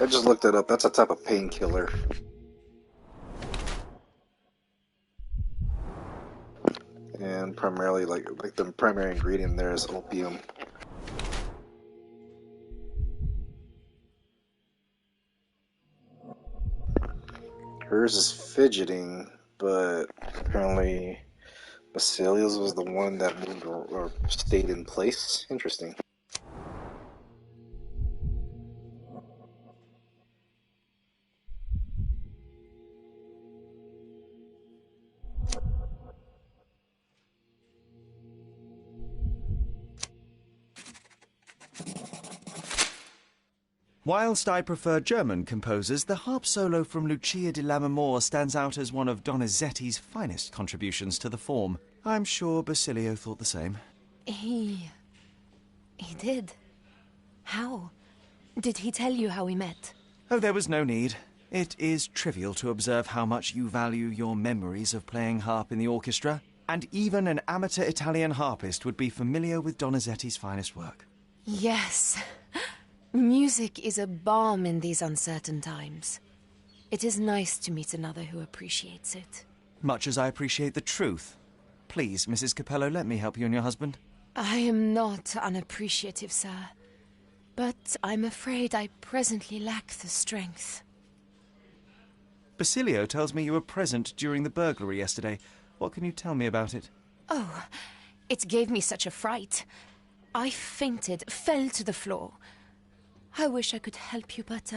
I just looked it up. That's a type of painkiller. And primarily, like the primary ingredient there is opium. Hers is fidgeting, but apparently Basilia's was the one that moved or stayed in place. Interesting. Whilst I prefer German composers, the harp solo from Lucia di Lammermoor stands out as one of Donizetti's finest contributions to the form. I'm sure Basilio thought the same. He did. How? Did he tell you how we met? Oh, there was no need. It is trivial to observe how much you value your memories of playing harp in the orchestra, and even an amateur Italian harpist would be familiar with Donizetti's finest work. Yes. Music is a balm in these uncertain times. It is nice to meet another who appreciates it. Much as I appreciate the truth. Please, Mrs. Capello, let me help you and your husband. I am not unappreciative, sir. But I'm afraid I presently lack the strength. Basilio tells me you were present during the burglary yesterday. What can you tell me about it? Oh, it gave me such a fright. I fainted, fell to the floor. I wish I could help you, but,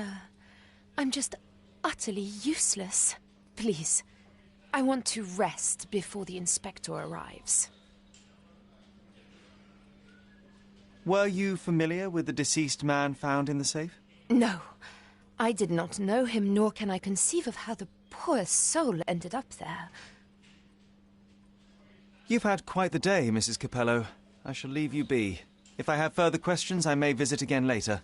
I'm just utterly useless. Please, I want to rest before the inspector arrives. Were you familiar with the deceased man found in the safe? No, I did not know him, nor can I conceive of how the poor soul ended up there. You've had quite the day, Mrs. Capello. I shall leave you be. If I have further questions, I may visit again later.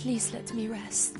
Please let me rest.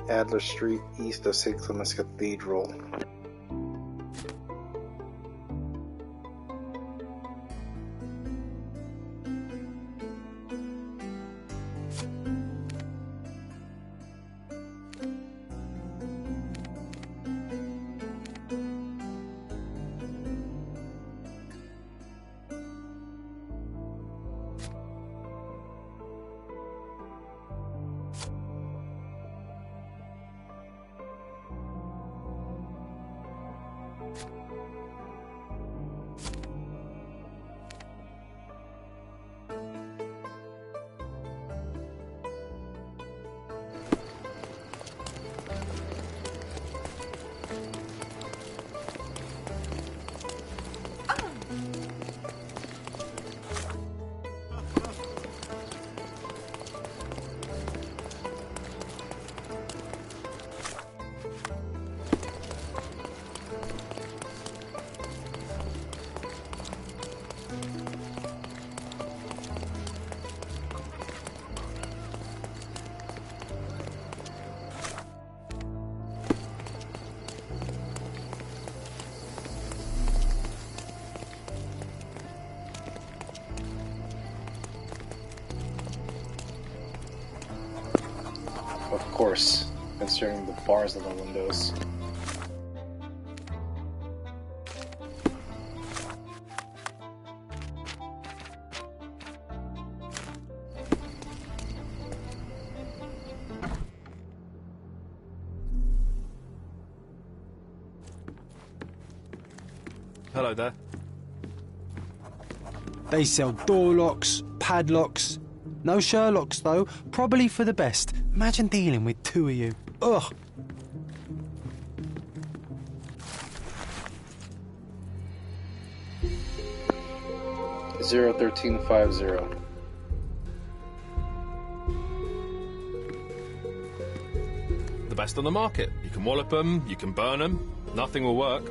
Adler Street, east of St. Clement's Cathedral. Of course, concerning the bars on the windows. Hello there. They sell door locks, padlocks. No Sherlocks, though. Probably for the best. Imagine dealing with two of you. Ugh. $01350. The best on the market. You can wallop them, you can burn them. Nothing will work.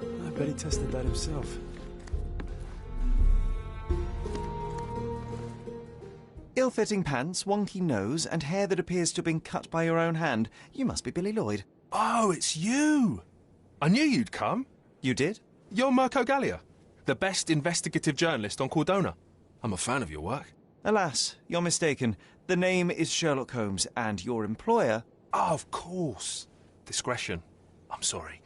I bet he tested that himself. Ill-fitting pants, wonky nose, and hair that appears to have been cut by your own hand. You must be Billy Lloyd. Oh, it's you! I knew you'd come. You did? You're Mirko Gallia, the best investigative journalist on Cordona. I'm a fan of your work. Alas, you're mistaken. The name is Sherlock Holmes, and your employer... Oh, of course. Discretion. I'm sorry.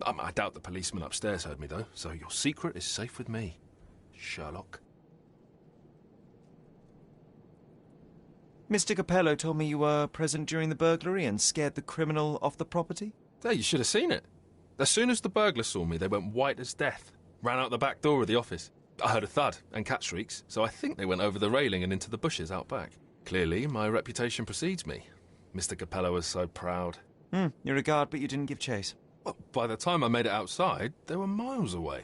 I doubt the policeman upstairs heard me, though, so your secret is safe with me, Sherlock. Mr. Capello told me you were present during the burglary and scared the criminal off the property? Hey, you should have seen it. As soon as the burglars saw me, they went white as death. Ran out the back door of the office. I heard a thud and cat shrieks, so I think they went over the railing and into the bushes out back. Clearly, my reputation precedes me. Mr. Capello was so proud. You're a guard, but you didn't give chase. Well, by the time I made it outside, they were miles away.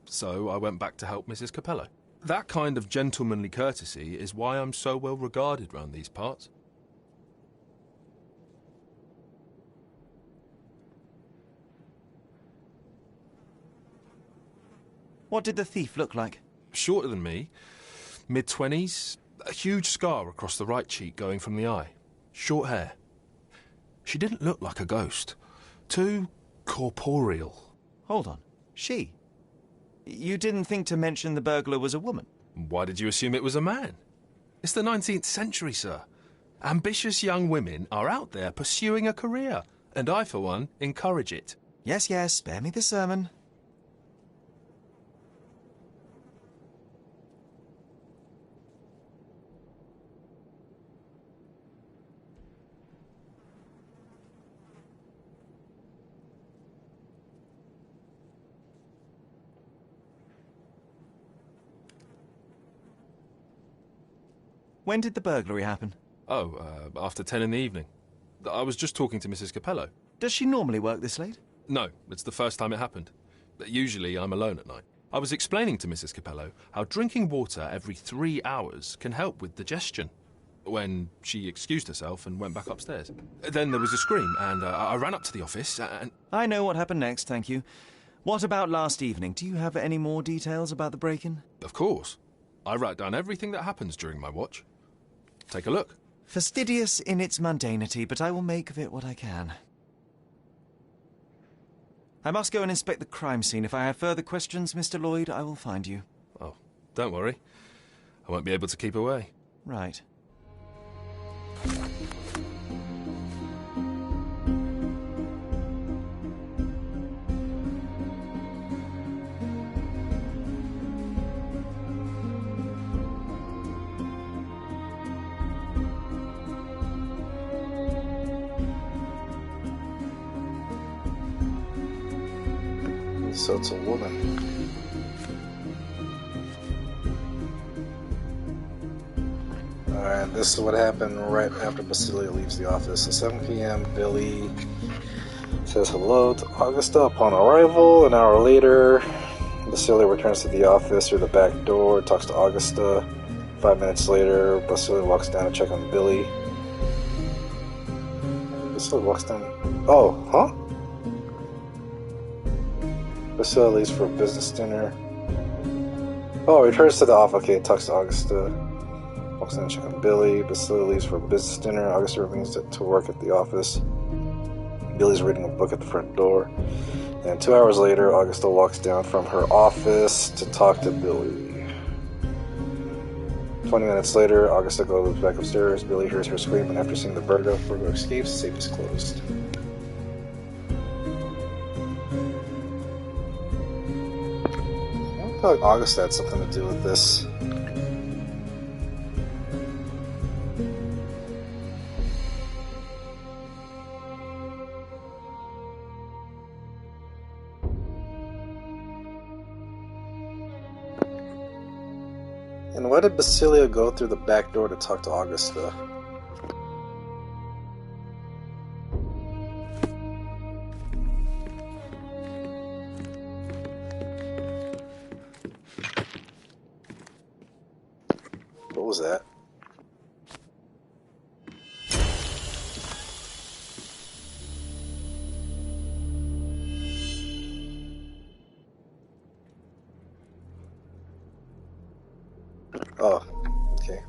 So I went back to help Mrs. Capello. That kind of gentlemanly courtesy is why I'm so well regarded round these parts. What did the thief look like? Shorter than me, mid-20s, a huge scar across the right cheek going from the eye. Short hair. She didn't look like a ghost. Too corporeal. Hold on. She? You didn't think to mention the burglar was a woman? Why did you assume it was a man? It's the 19th century, sir. Ambitious young women are out there pursuing a career, and I, for one, encourage it. Yes, yes, spare me the sermon. When did the burglary happen? After 10 in the evening. I was just talking to Mrs. Capello. Does she normally work this late? No, it's the first time it happened. Usually I'm alone at night. I was explaining to Mrs. Capello how drinking water every 3 hours can help with digestion, when she excused herself and went back upstairs. Then there was a scream, and I ran up to the office, and... I know what happened next, thank you. What about last evening? Do you have any more details about the break-in? Of course. I write down everything that happens during my watch. Take a look. Fastidious in its mundanity, but I will make of it what I can. I must go and inspect the crime scene. If I have further questions, Mr. Lloyd, I will find you. Oh, don't worry. I won't be able to keep away. Right. So it's a woman. Alright, this is what happened right after Basilia leaves the office. At 7 p.m., Billy says hello to Augusta upon arrival. An hour later, Basilia returns to the office through the back door, talks to Augusta. 5 minutes later, Basilia walks down to check on Billy. Basilia walks down... Oh, huh? Basilia leaves for a business dinner. Oh, returns to the office. Okay, talks to Augusta. Walks in to check on Billy. Basilia leaves for a business dinner. Augusta remains to work at the office. Billy's reading a book at the front door. And 2 hours later, Augusta walks down from her office to talk to Billy. 20 minutes later, Augusta goes back upstairs. Billy hears her scream, and after seeing the burglar escapes, the safe is closed. I feel like Augusta had something to do with this. And why did Basilio go through the back door to talk to Augusta? What was that? Oh, okay.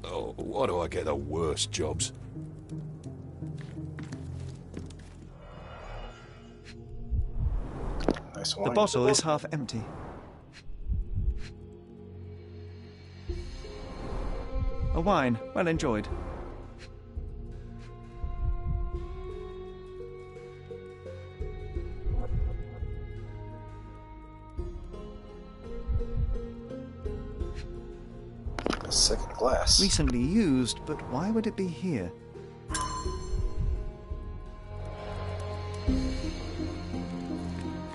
Oh, why do I get the worst jobs? Nice The wine. bottle is half empty. A wine, well enjoyed. A second glass. Recently used, but why would it be here?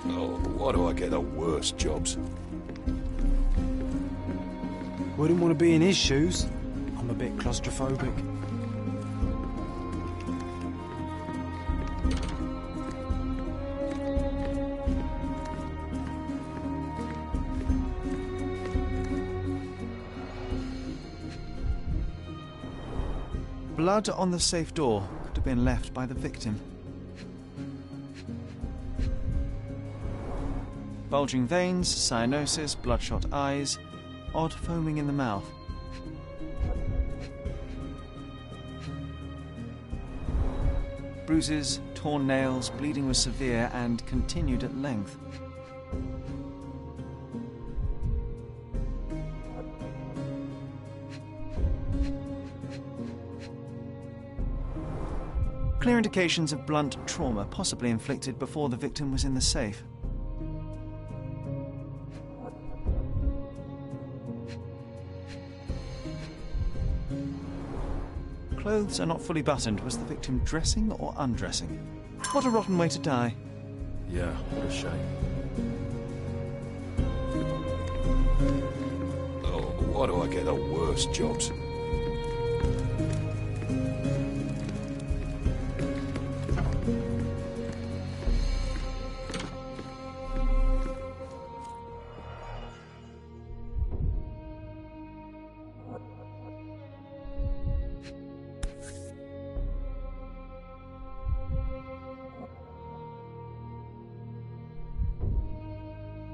Oh, why do I get the worst jobs? Wouldn't want to be in his shoes. I'm a bit claustrophobic. Blood on the safe door could have been left by the victim. Bulging veins, cyanosis, bloodshot eyes, odd foaming in the mouth. Bruises, torn nails, bleeding was severe and continued at length. Clear indications of blunt trauma, possibly inflicted before the victim was in the safe. Clothes are not fully buttoned. Was the victim dressing or undressing? What a rotten way to die. Yeah, what a shame. Oh, why do I get the worst jobs?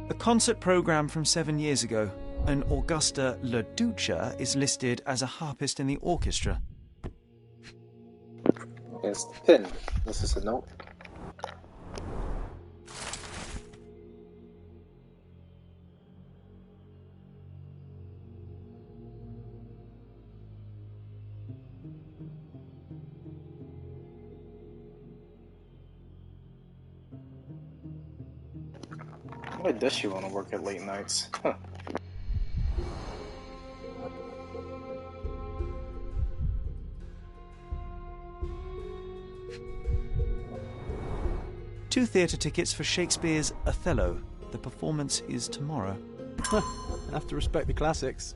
A concert program from 7 years ago. An Augusta La Duca is listed as a harpist in the orchestra. It's the pin. This is a note. Why does she want to work at late nights? Huh. Two theatre tickets for Shakespeare's Othello. The performance is tomorrow. Have to respect the classics.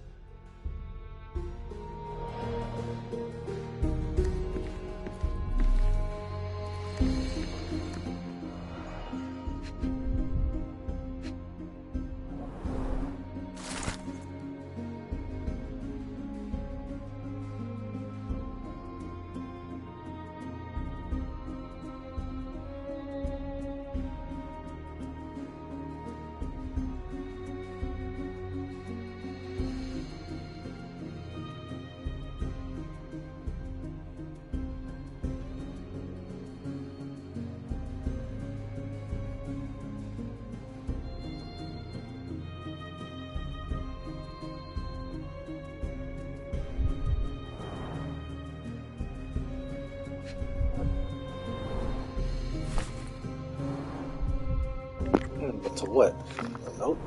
But to what? A note?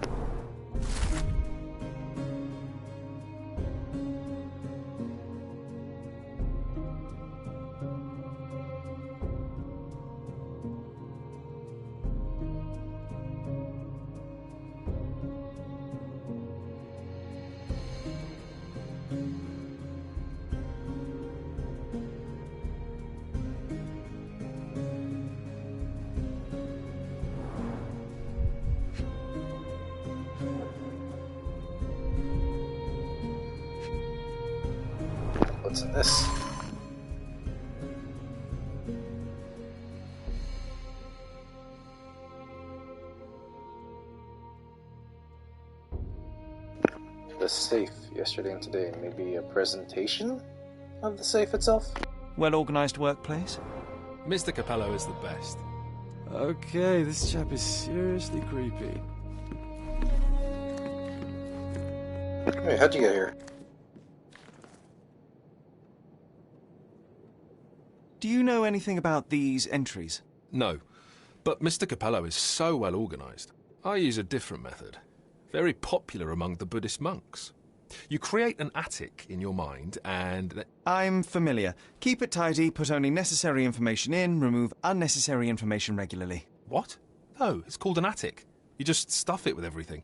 What's in this? The safe yesterday and today. Maybe a presentation of the safe itself? Well-organised workplace? Mr. Capello is the best. Okay, this chap is seriously creepy. Hey, how'd you get here? Do you know anything about these entries? No, but Mr. Capello is so well organised. I use a different method. Very popular among the Buddhist monks. You create an attic in your mind and... I'm familiar. Keep it tidy, put only necessary information in, remove unnecessary information regularly. What? No, it's called an attic. You just stuff it with everything.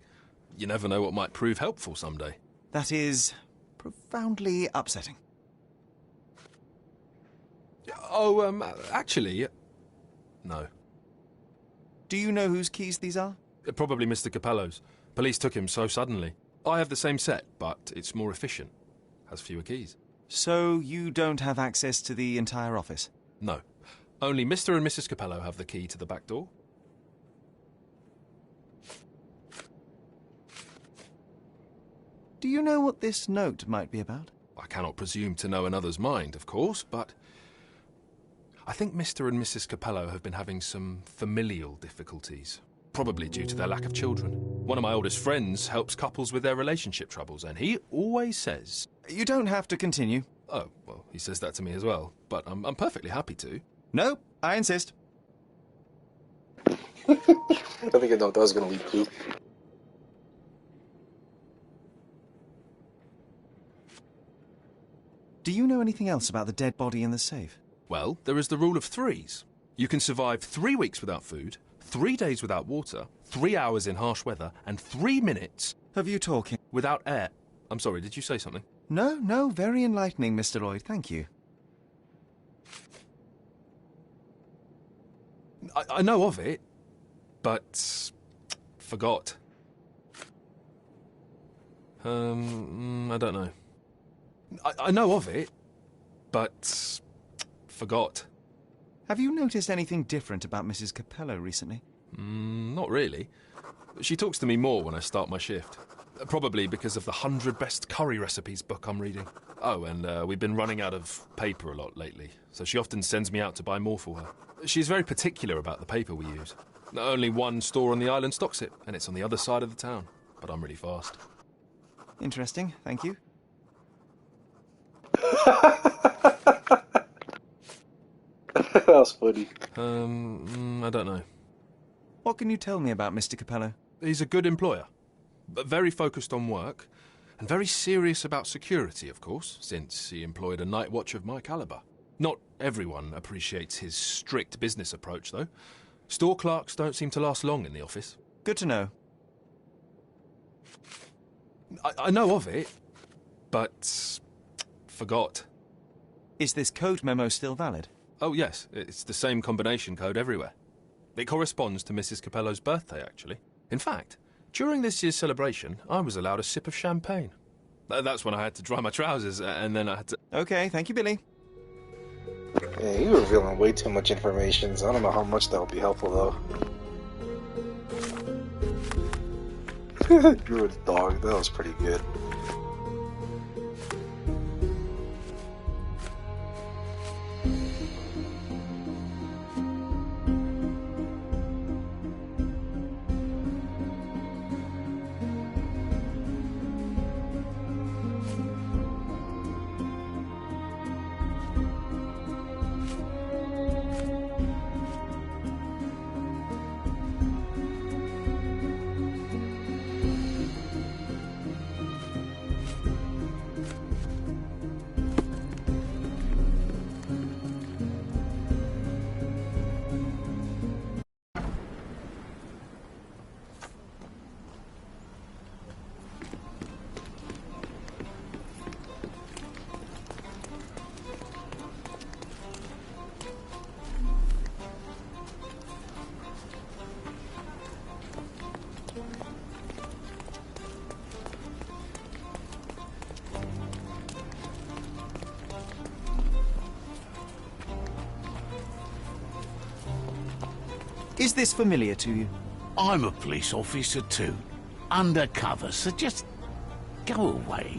You never know what might prove helpful someday. That is profoundly upsetting. Oh, actually... No. Do you know whose keys these are? Probably Mr. Capello's. Police took him so suddenly. I have the same set, but it's more efficient. Has fewer keys. So you don't have access to the entire office? No. Only Mr. and Mrs. Capello have the key to the back door. Do you know what this note might be about? I cannot presume to know another's mind, of course, but... I think Mr. and Mrs. Capello have been having some familial difficulties. Probably due to their lack of children. One of my oldest friends helps couples with their relationship troubles, and he always says... You don't have to continue. Oh, well, he says that to me as well, but I'm perfectly happy to. No, I insist. I think I know that was going to lead poop. Do you know anything else about the dead body in the safe? Well, there is the rule of threes. You can survive 3 weeks without food, 3 days without water, 3 hours in harsh weather, and 3 minutes... Of you talking? Without air. I'm sorry, did you say something? No, very enlightening, Mr. Lloyd, thank you. I know of it, but... forgot. I don't know. I know of it, but... forgot. Have you noticed anything different about Mrs. Capello recently? Not really. She talks to me more when I start my shift. Probably because of the 100 Best Curry Recipes book I'm reading. Oh, and we've been running out of paper a lot lately, so she often sends me out to buy more for her. She's very particular about the paper we use. Only one store on the island stocks it, and it's on the other side of the town. But I'm really fast. Interesting, thank you. That was funny. I don't know. What can you tell me about Mr. Capello? He's a good employer, but very focused on work, and very serious about security, of course, since he employed a night watch of my caliber. Not everyone appreciates his strict business approach, though. Store clerks don't seem to last long in the office. Good to know. I know of it, but... forgot. Is this code memo still valid? Oh, yes. It's the same combination code everywhere. It corresponds to Mrs. Capello's birthday, actually. In fact, during this year's celebration, I was allowed a sip of champagne. That's when I had to dry my trousers, and then I had to... Okay, thank you, Billy. Yeah, you're revealing way too much information, so I don't know how much that will be helpful, though. You're a dog. That was pretty good. Is this familiar to you? I'm a police officer too. Undercover, so just go away.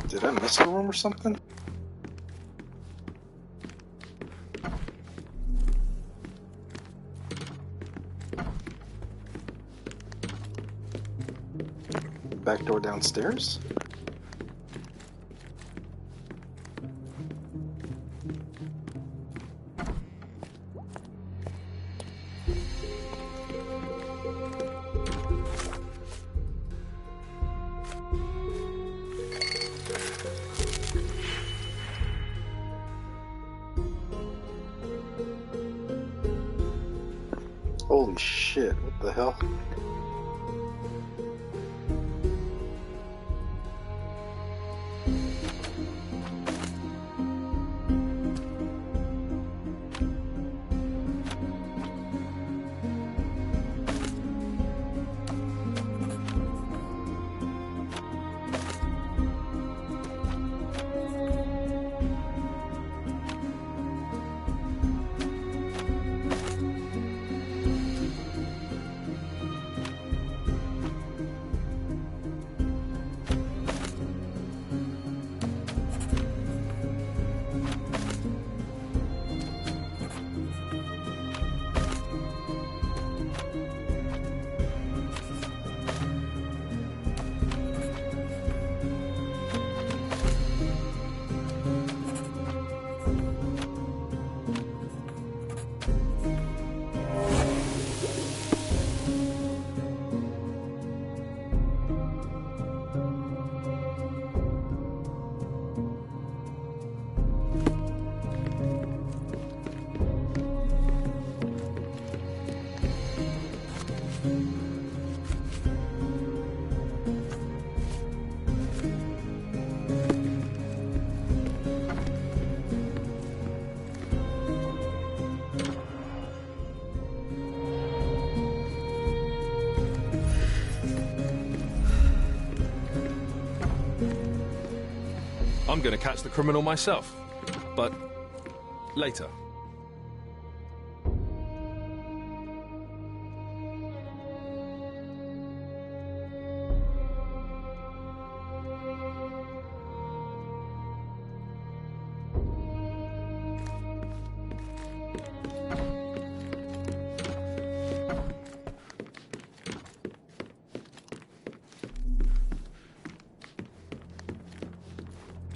Did I miss a room or something? Back door downstairs? Holy shit, what the hell? I'm going to catch the criminal myself. But later.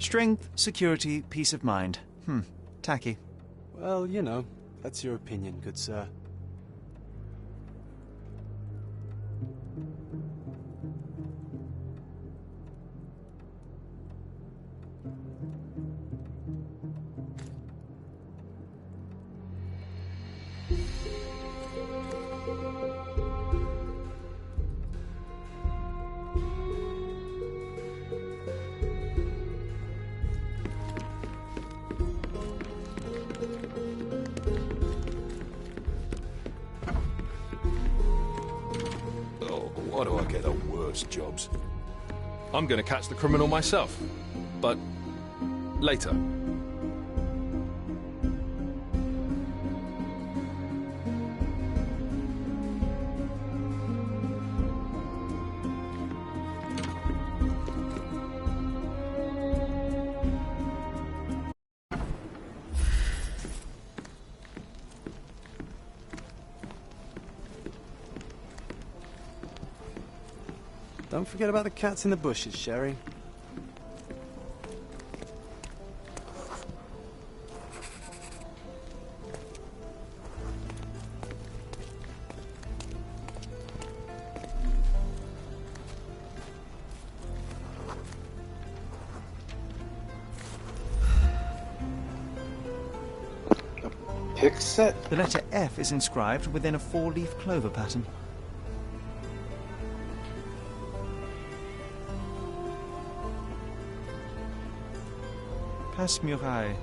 Strength, security, peace of mind. Tacky. Well, you know, that's your opinion, good sir. Why do I get the worst jobs? I'm going to catch the criminal myself. But later. Don't forget about the cats in the bushes, Sherry. Pick set? The letter F is inscribed within a 4-leaf clover pattern. Passe-muraille.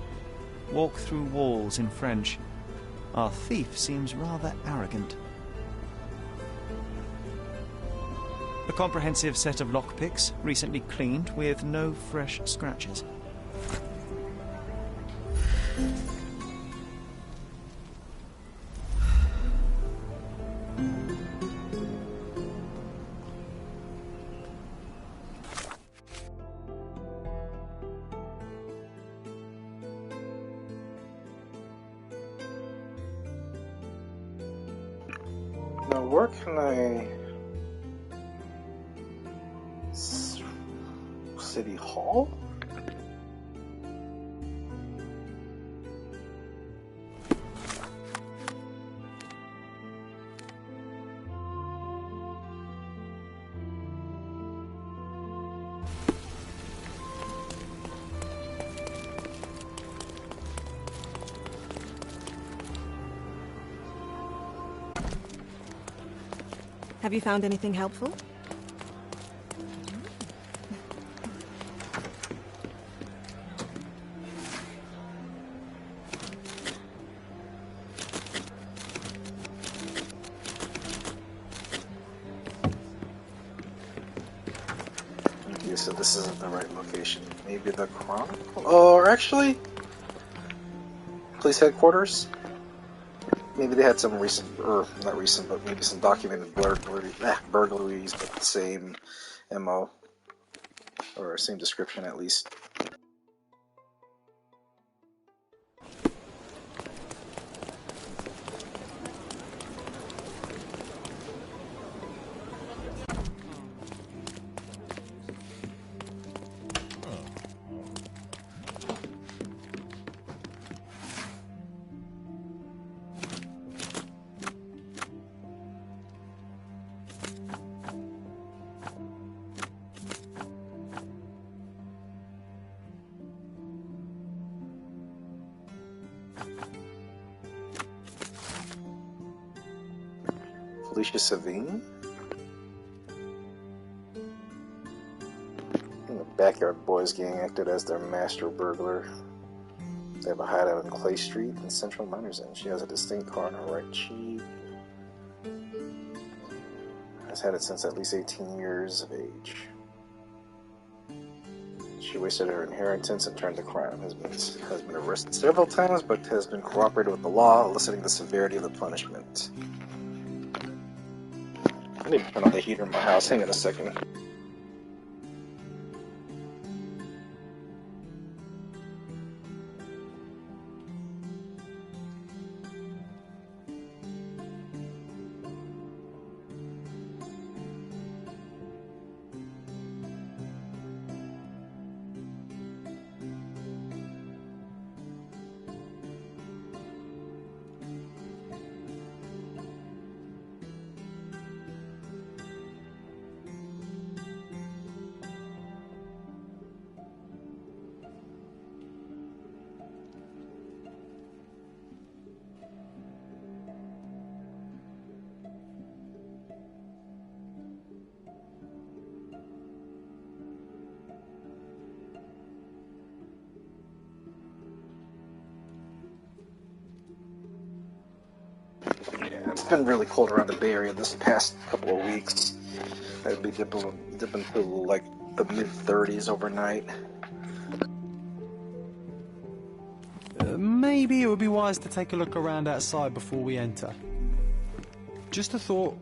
walk through walls in French. Our thief seems rather arrogant. A comprehensive set of lockpicks, recently cleaned with no fresh scratches. Now, where can I... City Hall? Have you found anything helpful? Okay, so this isn't the right location. Maybe the Chronicle? Or actually... Police headquarters? Maybe they had some recent, or not recent, but maybe some documented burglaries, but the same MO, or same description at least. Felicia Savine? The Backyard Boys gang acted as their master burglar. They have a hideout on Clay Street in Central Miners Inn. She has a distinct car on her right cheek. Has had it since at least 18 years of age. She wasted her inheritance and turned to crime. Has been arrested several times, but has been cooperating with the law, eliciting the severity of the punishment. I need to turn on the heater in my house. Hang on a second. It's been really cold around the Bay Area this past couple of weeks. I'd be dipping to like the mid-30s overnight. Maybe it would be wise to take a look around outside before we enter. Just a thought.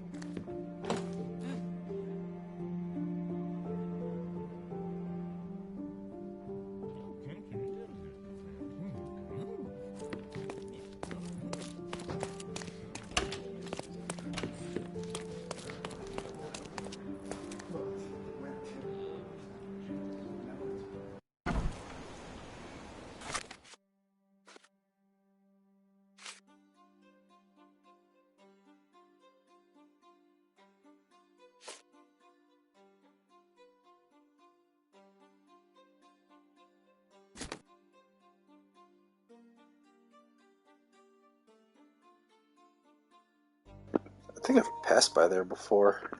I think I've passed by there before.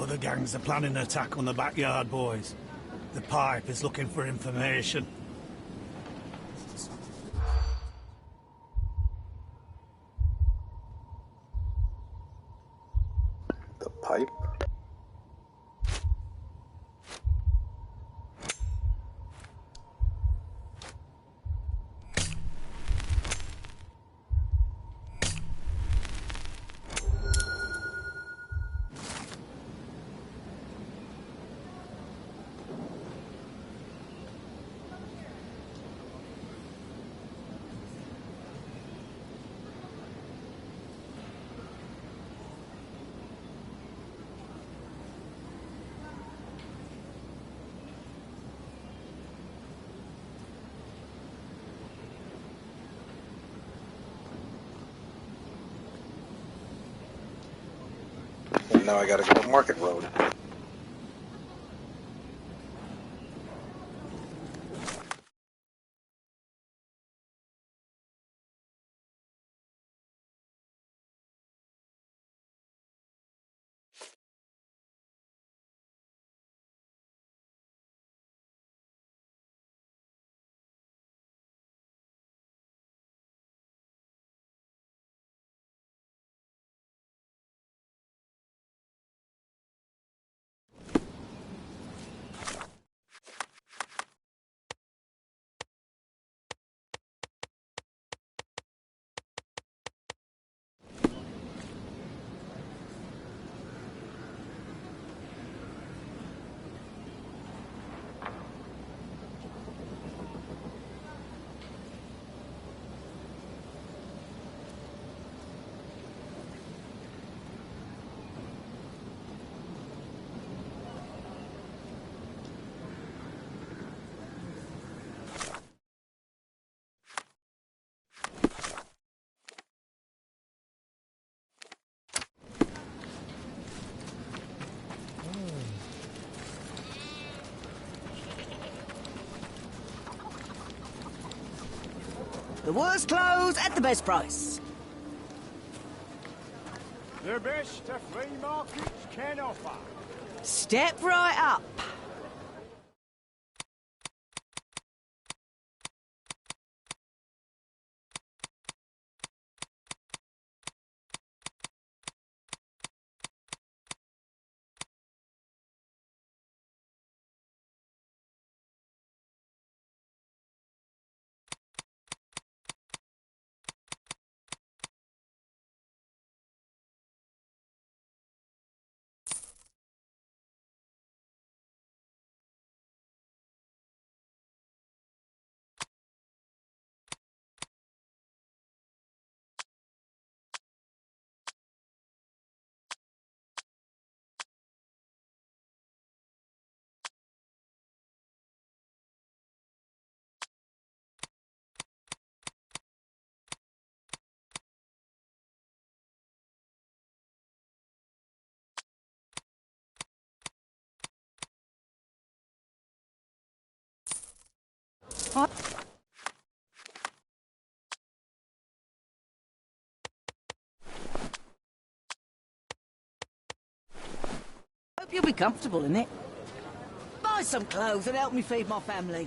Other gangs are planning an attack on the backyard, boys. The pipe is looking for information. The pipe? And now I gotta go to Market Road. The worst clothes at the best price. The best the free markets can offer. Step right up. What? Hope you'll be comfortable in it. Buy some clothes and help me feed my family.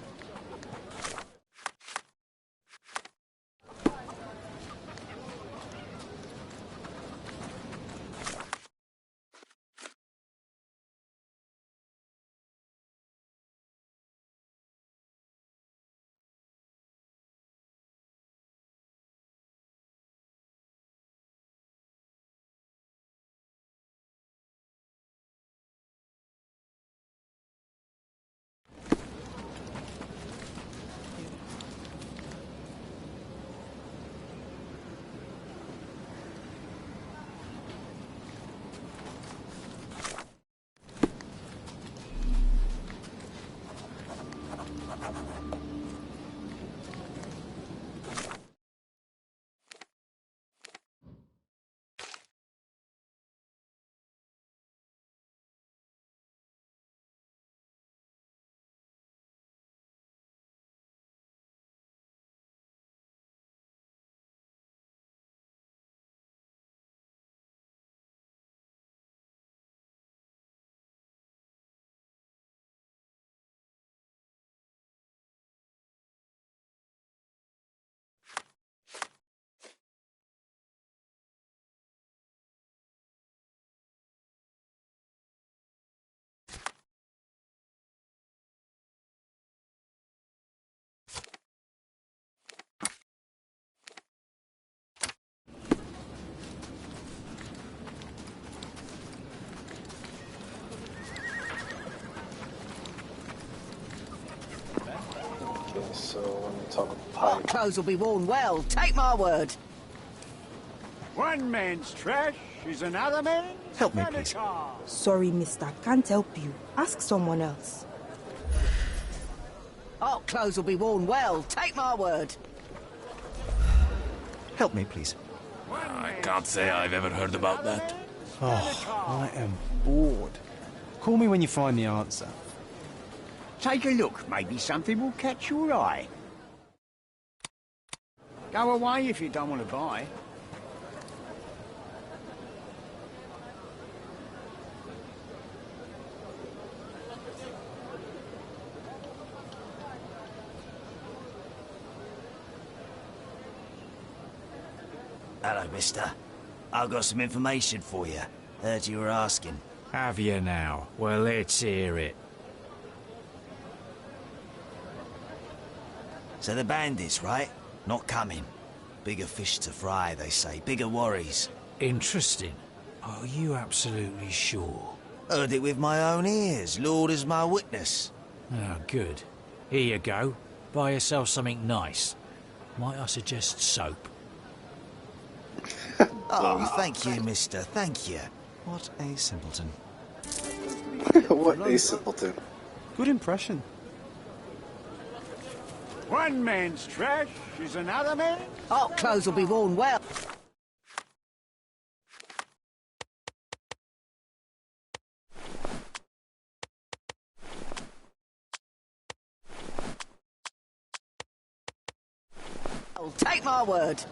So let me talk with the Our pipe. clothes will be worn well, take my word. One man's trash is another man's Help me, please. furniture. Sorry, mister. Can't help you. Ask someone else. Our clothes will be worn well, take my word. Help me, please. I can't say I've ever heard about that. Oh, I am bored. Call me when you find the answer. Take a look. Maybe something will catch your eye. Go away if you don't want to buy. Hello, mister. I've got some information for you. Heard you were asking. Have you now? Well, let's hear it. So the bandits, right? Not coming. Bigger fish to fry, they say. Bigger worries. Interesting. Are you absolutely sure? Heard it with my own ears. Lord is my witness. Oh, good. Here you go. Buy yourself something nice. Might I suggest soap? Oh, thank you, mister. Thank you. What a simpleton. What a simpleton. Good impression. One man's trash is another man's. Our clothes will be worn well. Take my word.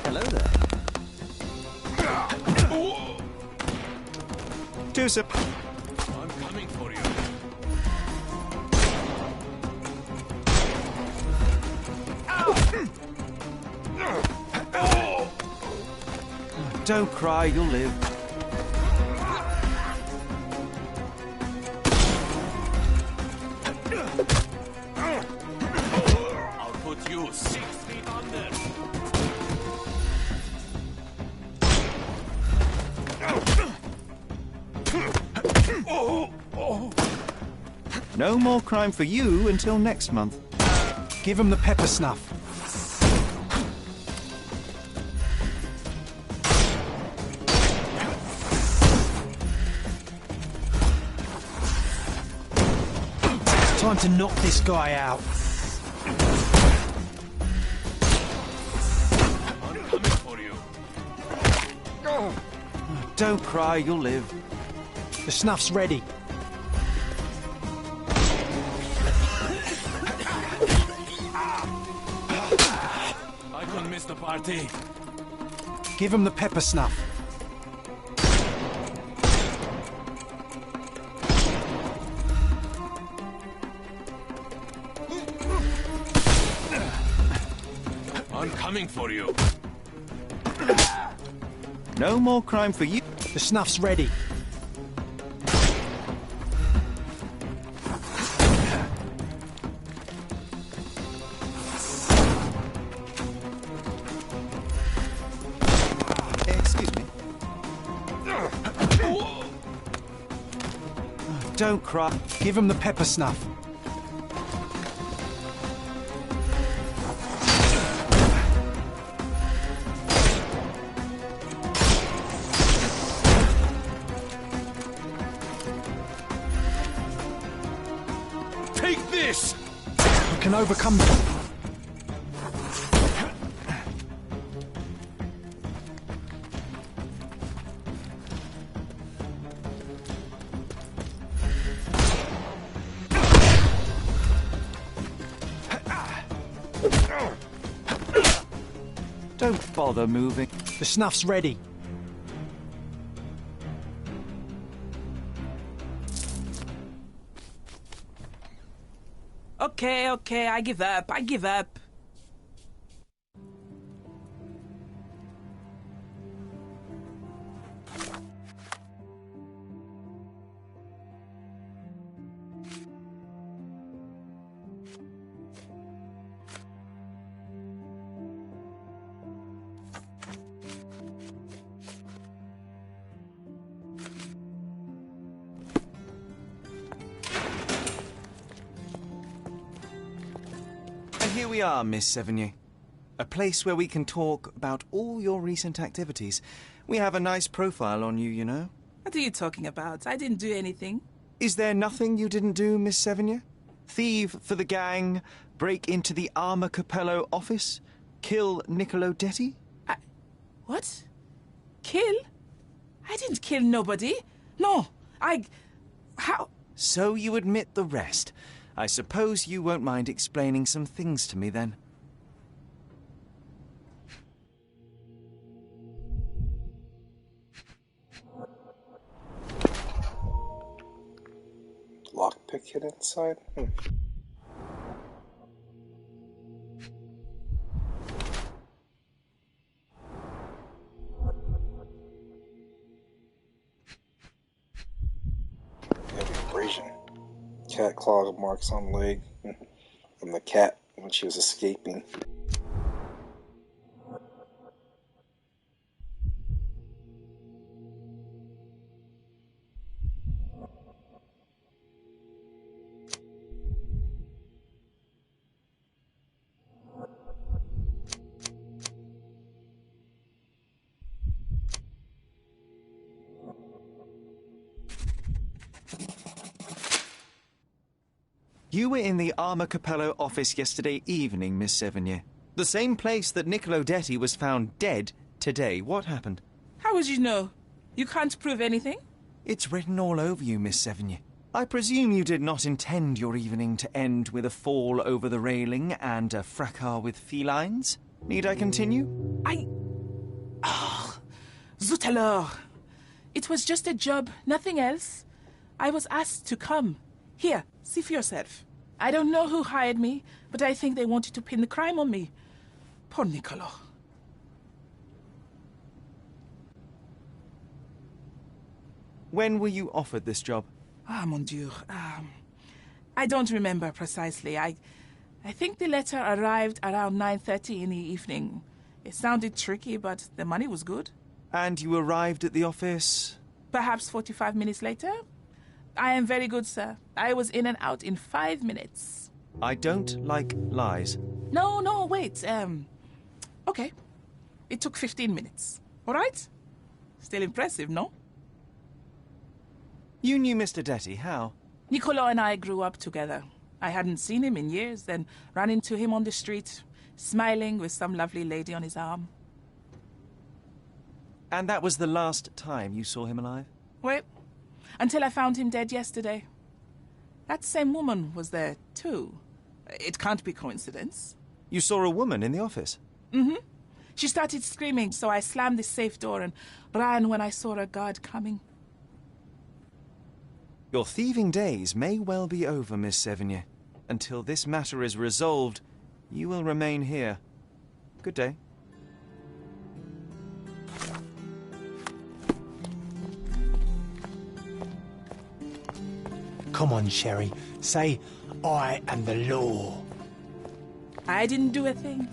Hello there. Two-sip. I'm coming for you. Don't cry, you'll live. I'll put you 6 feet under. No more crime for you until next month. Give him the pepper snuff. Time to knock this guy out. I'm coming for you. Don't cry, you'll live. The snuff's ready. I couldn't miss the party. Give him the pepper snuff. I'm coming for you. No more crime for you. The snuff's ready. Excuse me. Don't cry. Give him the pepper snuff. this! We can overcome them. Don't bother moving. The snuff's ready. Okay, I give up. And here we are, Miss Sevigny. A place where we can talk about all your recent activities. We have a nice profile on you, you know. What are you talking about? I didn't do anything. Is there nothing you didn't do, Miss Sevigny? Thieve for the gang, break into the Armor Capello office, kill Niccolo Detti? What? Kill? I didn't kill nobody. No, how? So you admit the rest. I suppose you won't mind explaining some things to me then. Lockpick hid inside? Heavy abrasion. Cat claw marks on leg from the cat when she was escaping. You were in the Armor Capello office yesterday evening, Miss Sevigny. The same place that Niccolo Detti was found dead today. What happened? How would you know? You can't prove anything? It's written all over you, Miss Sevigny. I presume you did not intend your evening to end with a fall over the railing and a fracas with felines. Need I continue? Zut alors! It was just a job, nothing else. I was asked to come. Here, see for yourself. I don't know who hired me, but I think they wanted to pin the crime on me. Poor Niccolo. When were you offered this job? Ah, mon Dieu. I don't remember precisely. I think the letter arrived around 9:30 in the evening. It sounded tricky, but the money was good. And you arrived at the office? Perhaps 45 minutes later. I am very good, sir. I was in and out in 5 minutes. I don't like lies. No, wait. Okay. It took 15 minutes. All right? Still impressive, no? You knew Mr. Detti, how? Niccolo and I grew up together. I hadn't seen him in years, then ran into him on the street, smiling with some lovely lady on his arm. And that was the last time you saw him alive? Wait. Until I found him dead yesterday. That same woman was there, too. It can't be coincidence. You saw a woman in the office? Mm-hmm. She started screaming, so I slammed the safe door and ran when I saw a guard coming. Your thieving days may well be over, Miss Sevigny. Until this matter is resolved, you will remain here. Good day. Come on, Sherry. Say, I am the law. I didn't do a thing.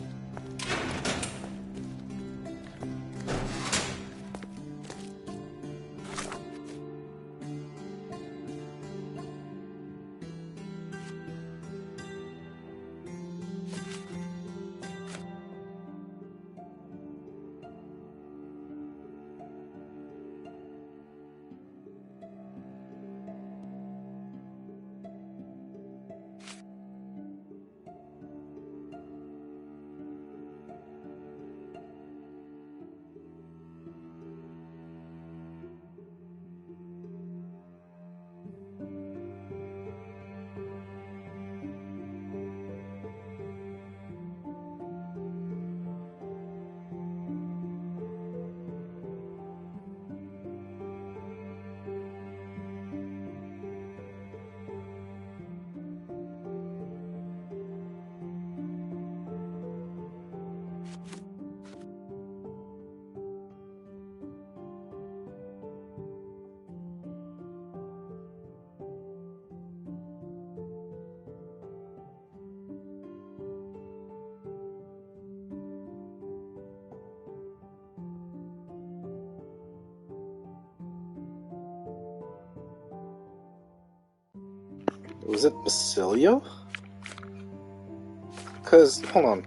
Was it Basilio? Because, hold on.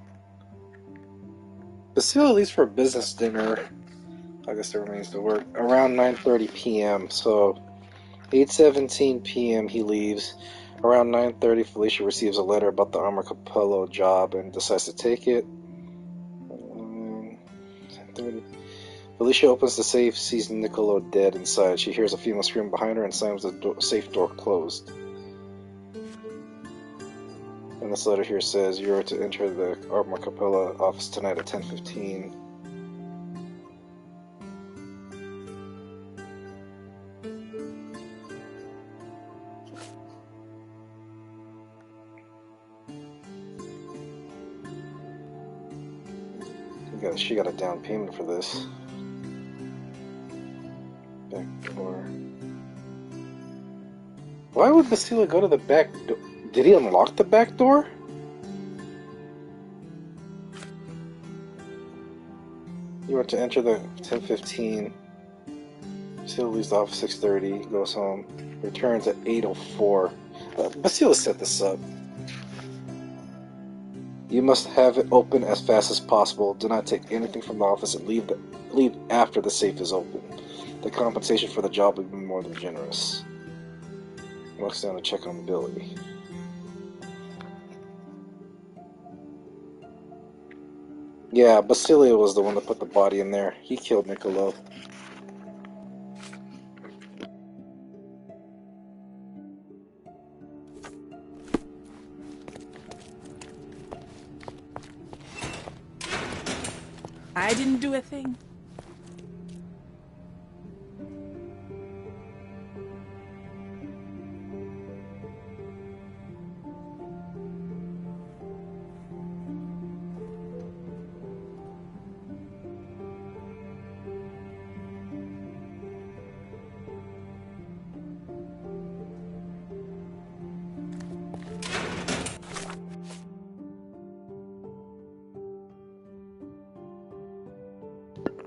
Basilio leaves for a business dinner. I guess there remains to work. Around 9:30 p.m. So, 8:17 p.m. he leaves. Around 9:30, Felicia receives a letter about the Armor Capello job and decides to take it. 10:30. Felicia opens the safe, sees Niccolo dead inside. She hears a female scream behind her and slams the safe door closed. And this letter here says, you are to enter the Armor Capello office tonight at 10:15. She got a down payment for this. Back door. Why would Basilio go to the back door? Did he unlock the back door? You are to enter the 10:15. Basilio leaves the office 6:30, goes home, returns at 8:04. Basilio set this up. You must have it open as fast as possible. Do not take anything from the office and leave after the safe is open. The compensation for the job will be more than generous. Walks down to check on Billy. Yeah, Basilio was the one that put the body in there. He killed Niccolo. I didn't do a thing.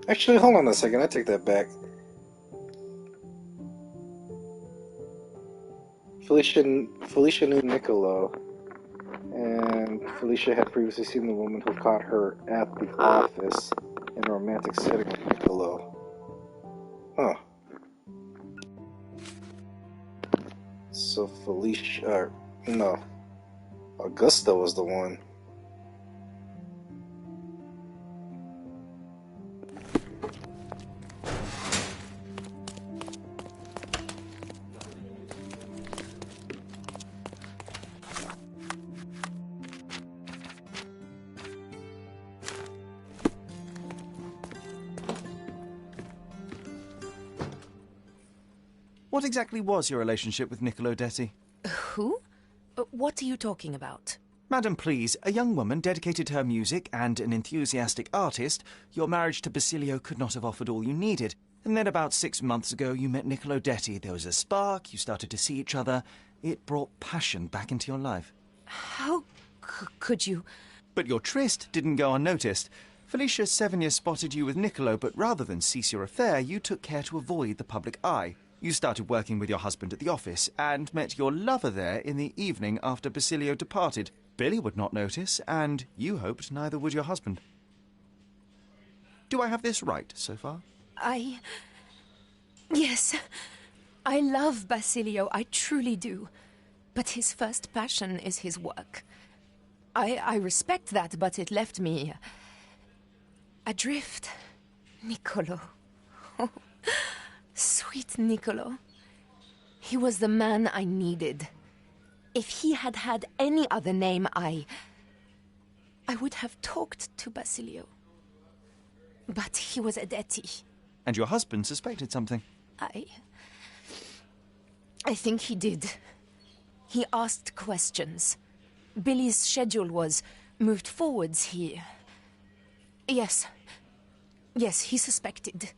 Actually, hold on a second. I take that back. Felicia knew Niccolo, and Felicia had previously seen the woman who caught her at the office in a romantic setting with Niccolo. Huh. So Felicia, no, Augusta was the one. What exactly was your relationship with Niccolo Detti? Who? What are you talking about? Madam, please, a young woman dedicated to her music and an enthusiastic artist. Your marriage to Basilio could not have offered all you needed. And then about 6 months ago, you met Niccolo Detti. There was a spark, you started to see each other. It brought passion back into your life. How could you? But your tryst didn't go unnoticed. Felicia Sevigny spotted you with Niccolo, but rather than cease your affair, you took care to avoid the public eye. You started working with your husband at the office and met your lover there in the evening after Basilio departed. Billy would not notice, and you hoped neither would your husband. Do I have this right so far? Yes. I love Basilio, I truly do. But his first passion is his work. I respect that, but it left me adrift. Niccolo. Oh, sweet Niccolo. He was the man I needed. If he had had any other name, I would have talked to Basilio. But he was a Detti. And your husband suspected something? I think he did. He asked questions. Billy's schedule was moved forwards here. Yes, he suspected.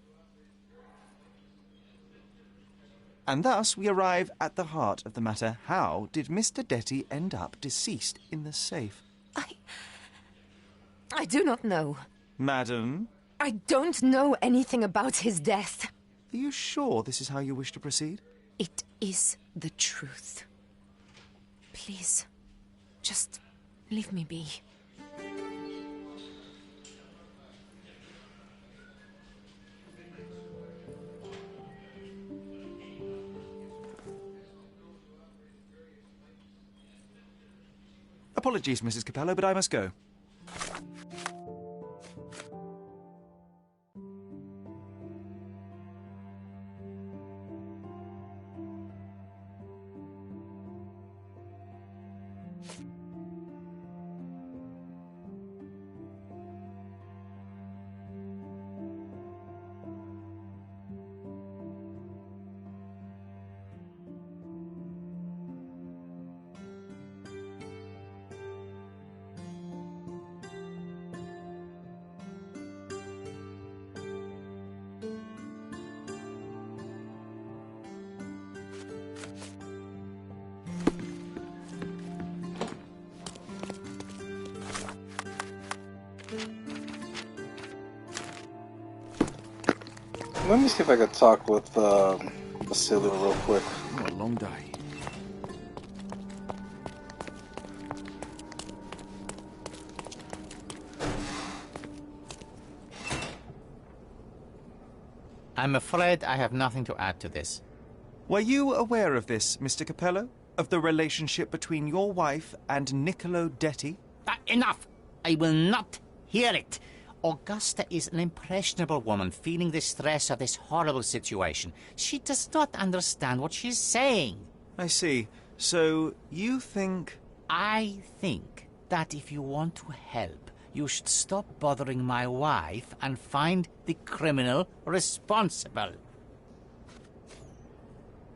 And thus we arrive at the heart of the matter. How did Mr. Detti end up deceased in the safe? I do not know. Madam? I don't know anything about his death. Are you sure this is how you wish to proceed? It is the truth. Please, just leave me be. Apologies, Mrs. Capello, but I must go. Let me see if I could talk with Basilio real quick. What a long day. I'm afraid I have nothing to add to this. Were you aware of this, Mr. Capello? Of the relationship between your wife and Niccolo Detti? Enough! I will not hear it. Augusta is an impressionable woman feeling the stress of this horrible situation. She does not understand what she's saying. I see. So, you think... I think that if you want to help, you should stop bothering my wife and find the criminal responsible.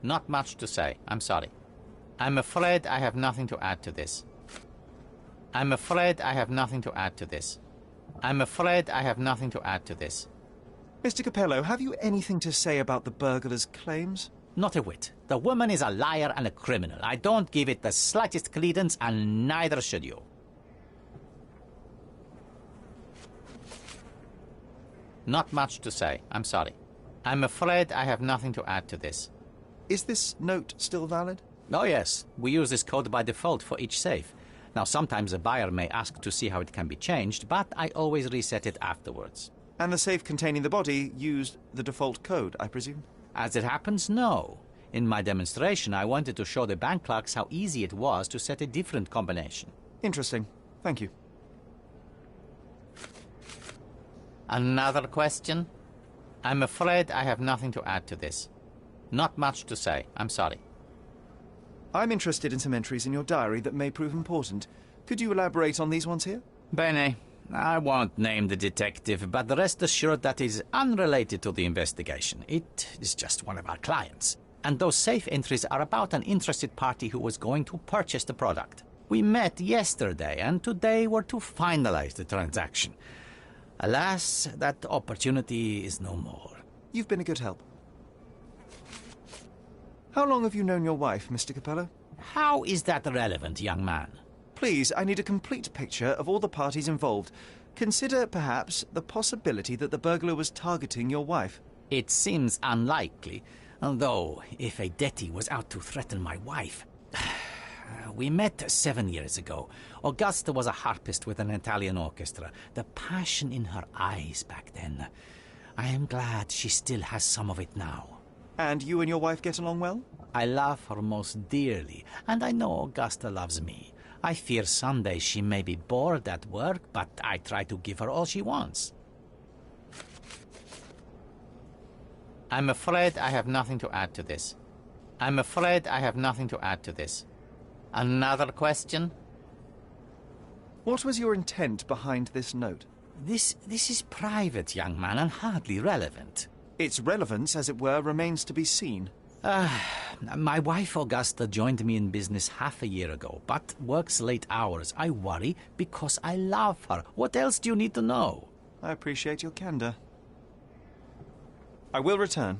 Not much to say. I'm sorry. I'm afraid I have nothing to add to this. I'm afraid I have nothing to add to this. I'm afraid I have nothing to add to this. Mr. Capello, have you anything to say about the burglar's claims? Not a whit. The woman is a liar and a criminal. I don't give it the slightest credence, and neither should you. Not much to say. I'm sorry. I'm afraid I have nothing to add to this. Is this note still valid? Oh, yes. We use this code by default for each safe. Now, sometimes a buyer may ask to see how it can be changed, but I always reset it afterwards. And the safe containing the body used the default code, I presume? As it happens, no. In my demonstration, I wanted to show the bank clerks how easy it was to set a different combination. Interesting. Thank you. Another question? I'm afraid I have nothing to add to this. Not much to say. I'm sorry. I'm interested in some entries in your diary that may prove important. Could you elaborate on these ones here? Bene. I won't name the detective, but rest assured that is unrelated to the investigation. It is just one of our clients. And those safe entries are about an interested party who was going to purchase the product. We met yesterday, and today were to finalize the transaction. Alas, that opportunity is no more. You've been a good help. How long have you known your wife, Mr. Capello? How is that relevant, young man? Please, I need a complete picture of all the parties involved. Consider, perhaps, the possibility that the burglar was targeting your wife. It seems unlikely, though if a Detti was out to threaten my wife... We met 7 years ago. Augusta was a harpist with an Italian orchestra. The passion in her eyes back then. I am glad she still has some of it now. And you and your wife get along well? I love her most dearly, and I know Augusta loves me. I fear someday she may be bored at work, but I try to give her all she wants. I'm afraid I have nothing to add to this. I'm afraid I have nothing to add to this. Another question? What was your intent behind this note? This is private, young man, and hardly relevant. Its relevance, as it were, remains to be seen. My wife Augusta joined me in business half a year ago, but works late hours. I worry because I love her. What else do you need to know? I appreciate your candor. I will return.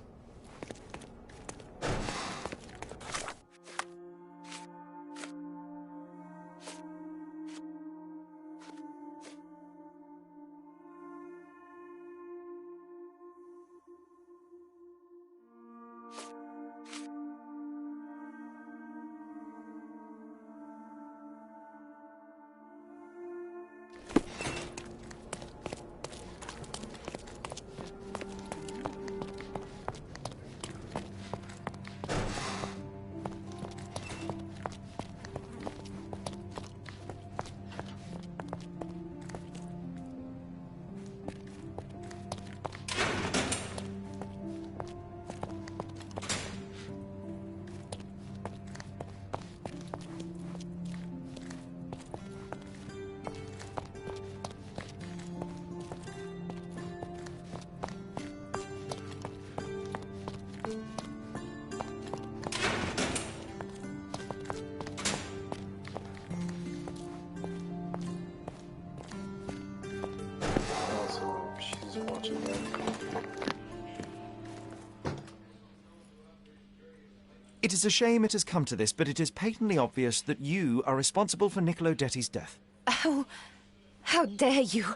is a shame it has come to this, but it is patently obvious that you are responsible for Niccolo Detti's death. How dare you?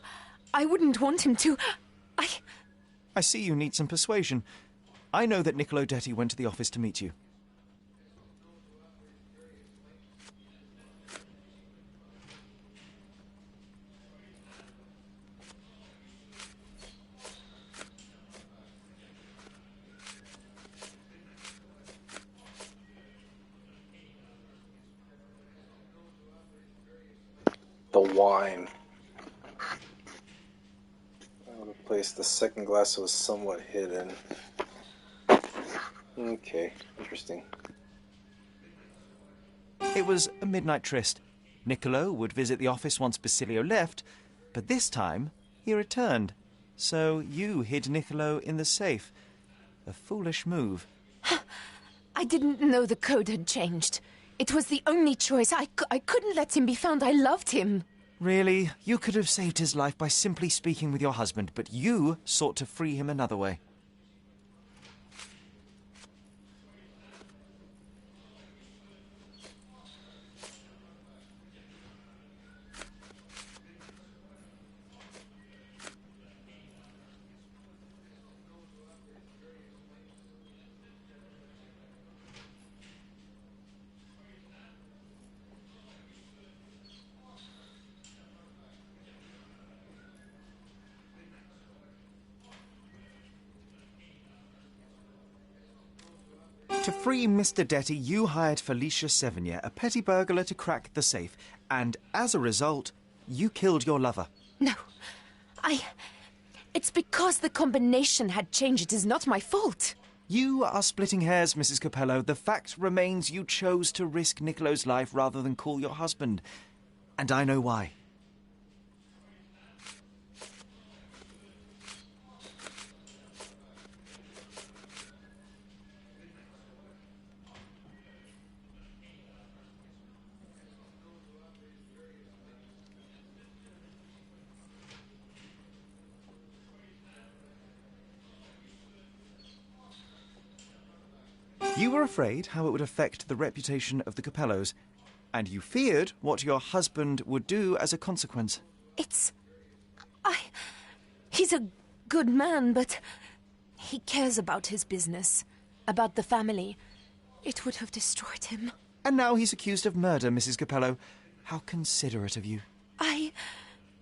I wouldn't want him to. I see you need some persuasion. I know that Niccolo Detti went to the office to meet you. The wine. I would have placed the second glass that was somewhat hidden. Okay, interesting. It was a midnight tryst. Niccolo would visit the office once Basilio left, but this time he returned. So you hid Niccolo in the safe. A foolish move. I didn't know the code had changed. It was the only choice. I couldn't let him be found. I loved him. Really? You could have saved his life by simply speaking with your husband, but you sought to free him another way. To free Mr. Detti, you hired Felicia Sevigny, a petty burglar, to crack the safe. And as a result, you killed your lover. No. It's because the combination had changed. It is not my fault. You are splitting hairs, Mrs. Capello. The fact remains you chose to risk Niccolo's life rather than call your husband. And I know why. You were afraid how it would affect the reputation of the Capellos, and you feared what your husband would do as a consequence. He's a good man, but he cares about his business, about the family. It would have destroyed him. And now he's accused of murder, Mrs. Capello. How considerate of you.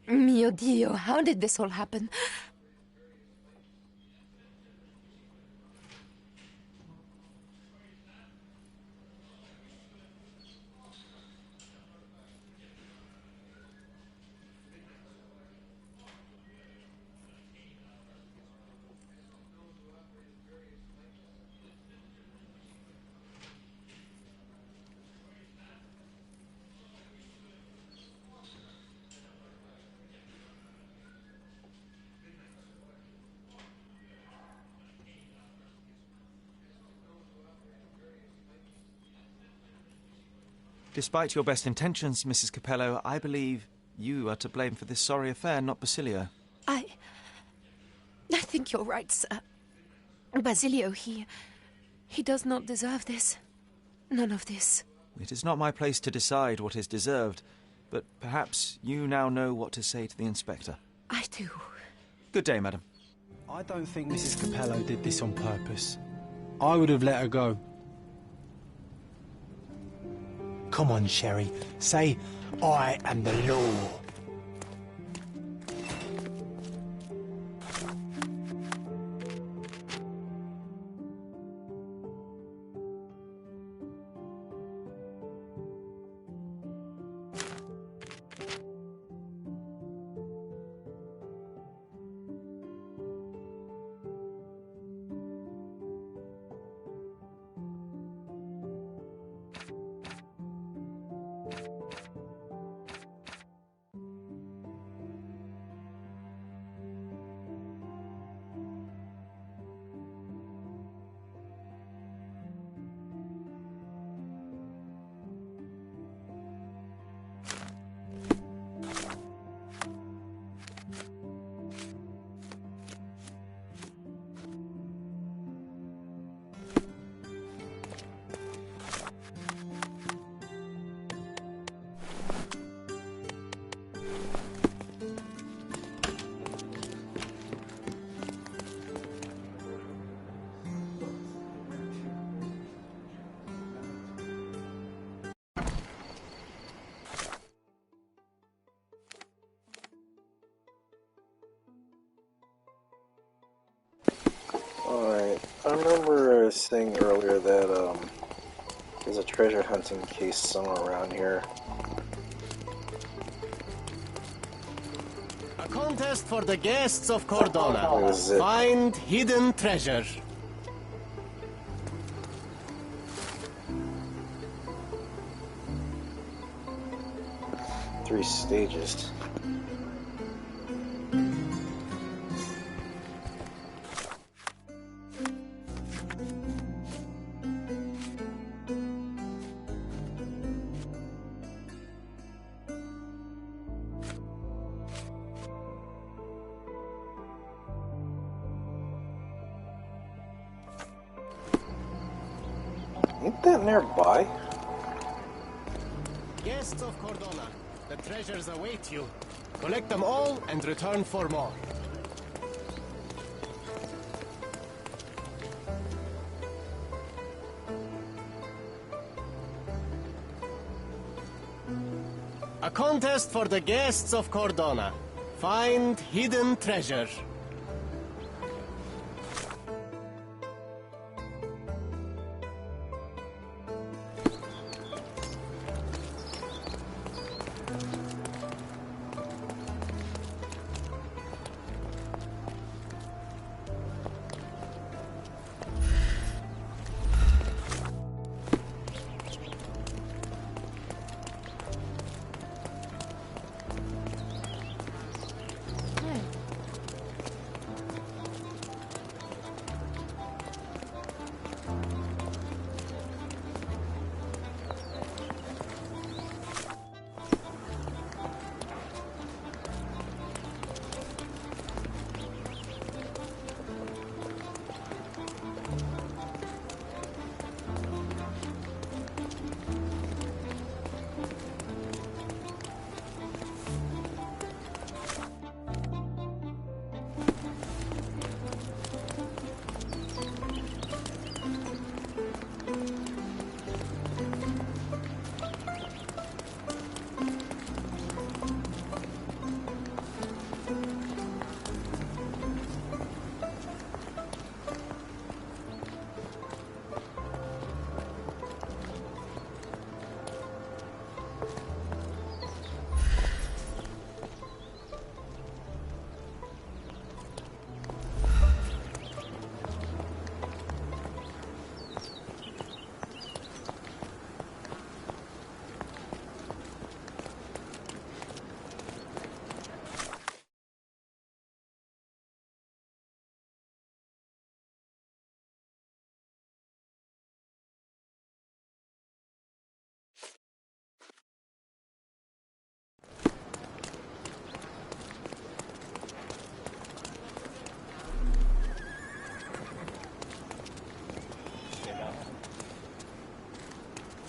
Mio Dio, how did this all happen? Despite your best intentions, Mrs. Capello, I believe you are to blame for this sorry affair, not Basilio. I think you're right, sir. Basilio, he does not deserve this. None of this. It is not my place to decide what is deserved, but perhaps you now know what to say to the inspector. I do. Good day, madam. I don't think Mrs. Capello did this on purpose. I would have let her go. Come on, Sherry. Say, I am the law. treasure hunting case somewhere around here. A contest for the guests of Cordona. Find hidden treasure. Three stages. Ain't that nearby? Guests of Cordona, the treasures await you. Collect them all and return for more. A contest for the guests of Cordona. Find hidden treasure.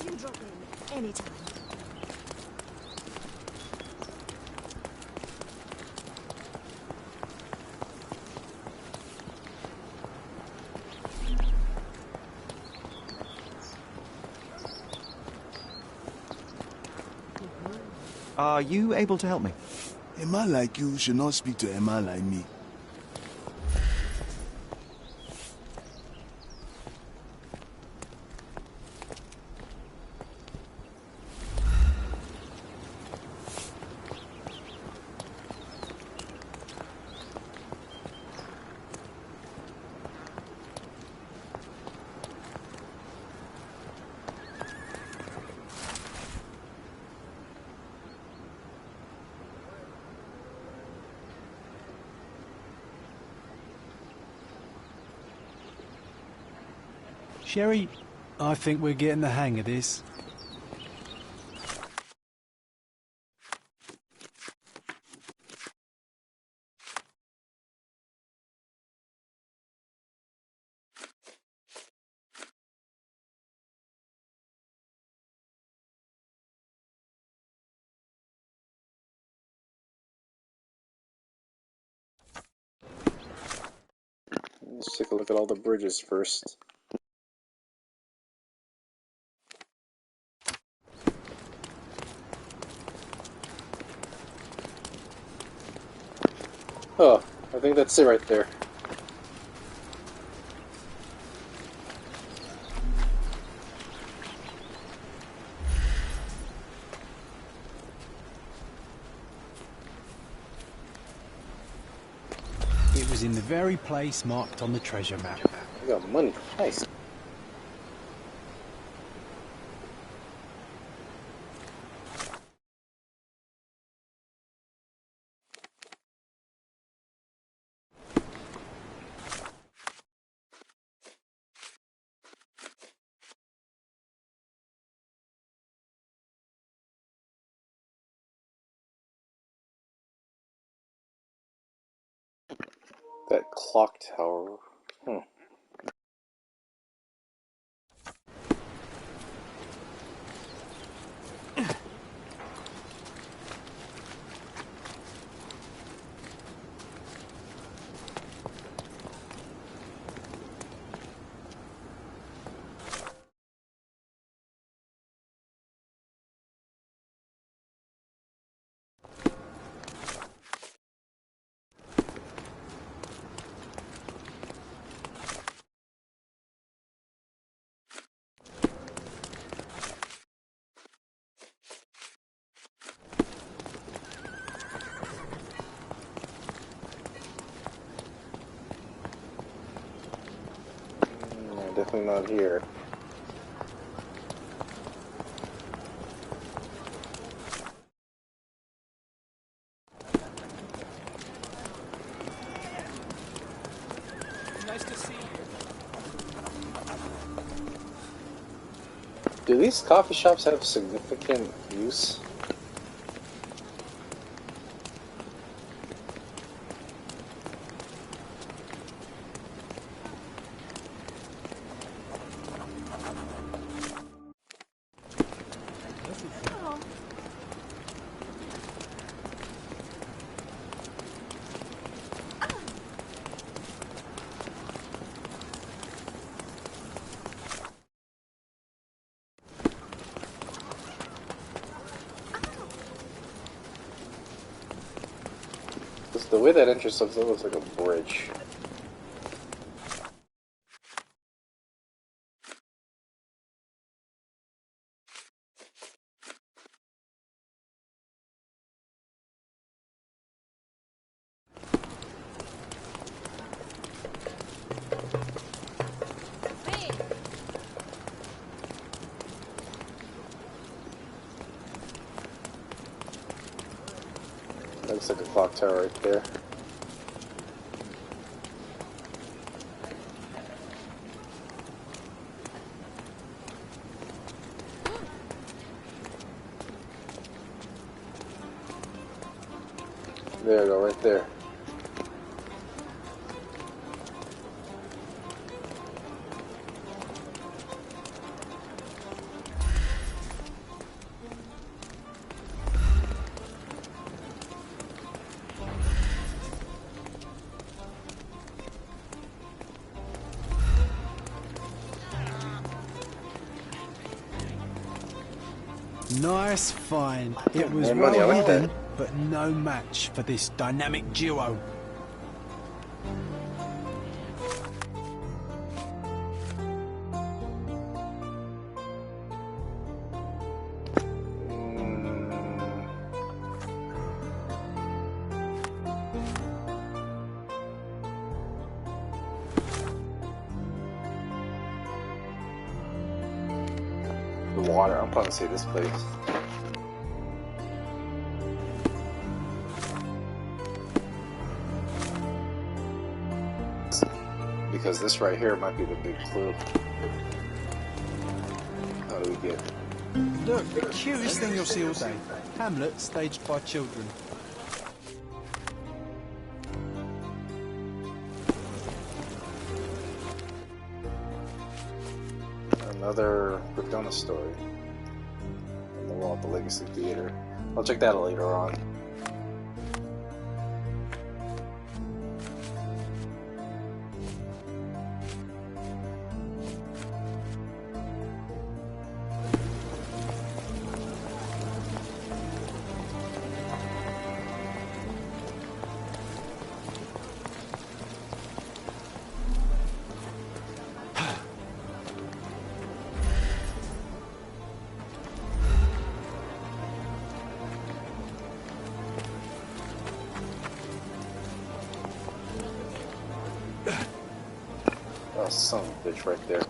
You drop in anytime. Are you able to help me? A man like you should not speak to a man like me. Sherry, I think we're getting the hang of this. Let's take a look at all the bridges first. Oh, I think that's it right there. was in the very place marked on the treasure map. I got money. Nice. That clock tower. Definitely not here. Nice to see you. Do these coffee shops have significant use? The way that entrance looks, it looks like a bridge. That looks like a clock tower right there. There you go, right there. Nice find. It was More money, I well like hidden, that. but no match for this dynamic duo. The water. I'm probably say this place. Because this right here might be the big clue. How do we get? Look, the cutest thing you'll see all day. Hamlet staged by children. Another Gordona story. On the wall at the Legacy Theater. I'll check that out later on. son of a bitch right there.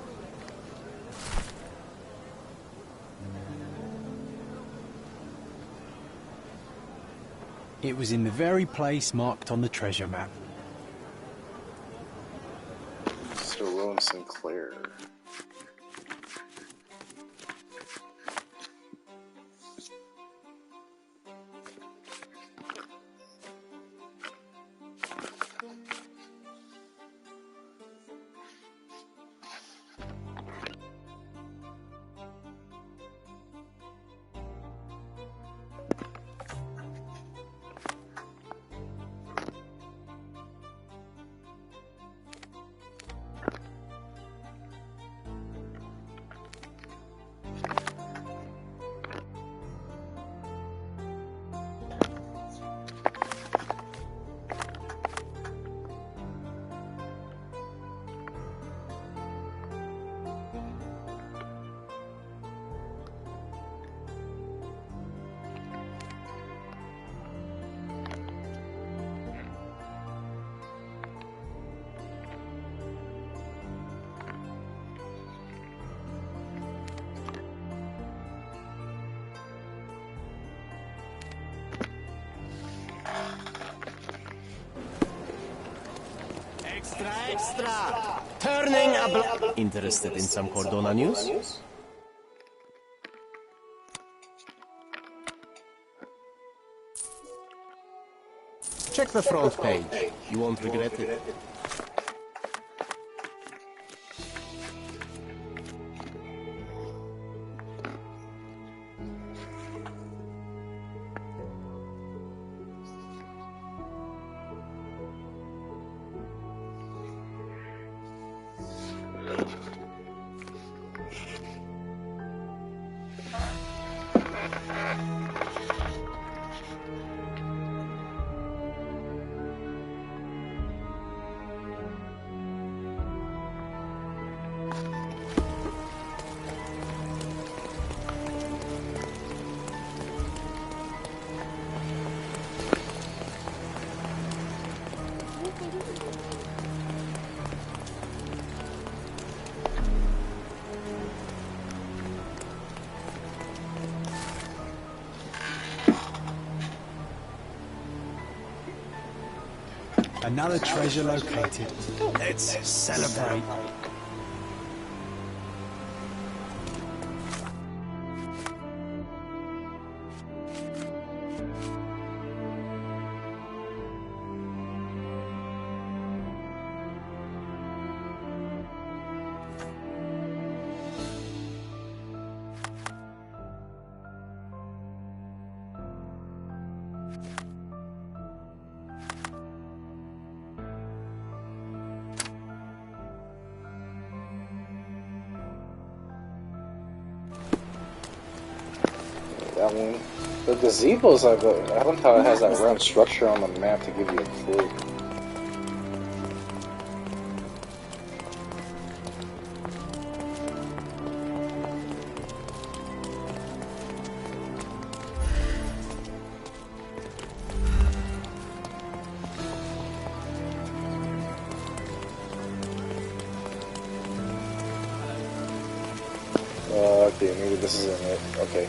It was in the very place marked on the treasure map. Mr. Rowan Sinclair. Extra, extra! Turning a Interested in some Cordona news? Check the front page. You won't regret it. Another treasure located. Let's celebrate. That one. The gazebos, I love how it has that round structure on the map to give you a clue. Okay, maybe this isn't it. Okay.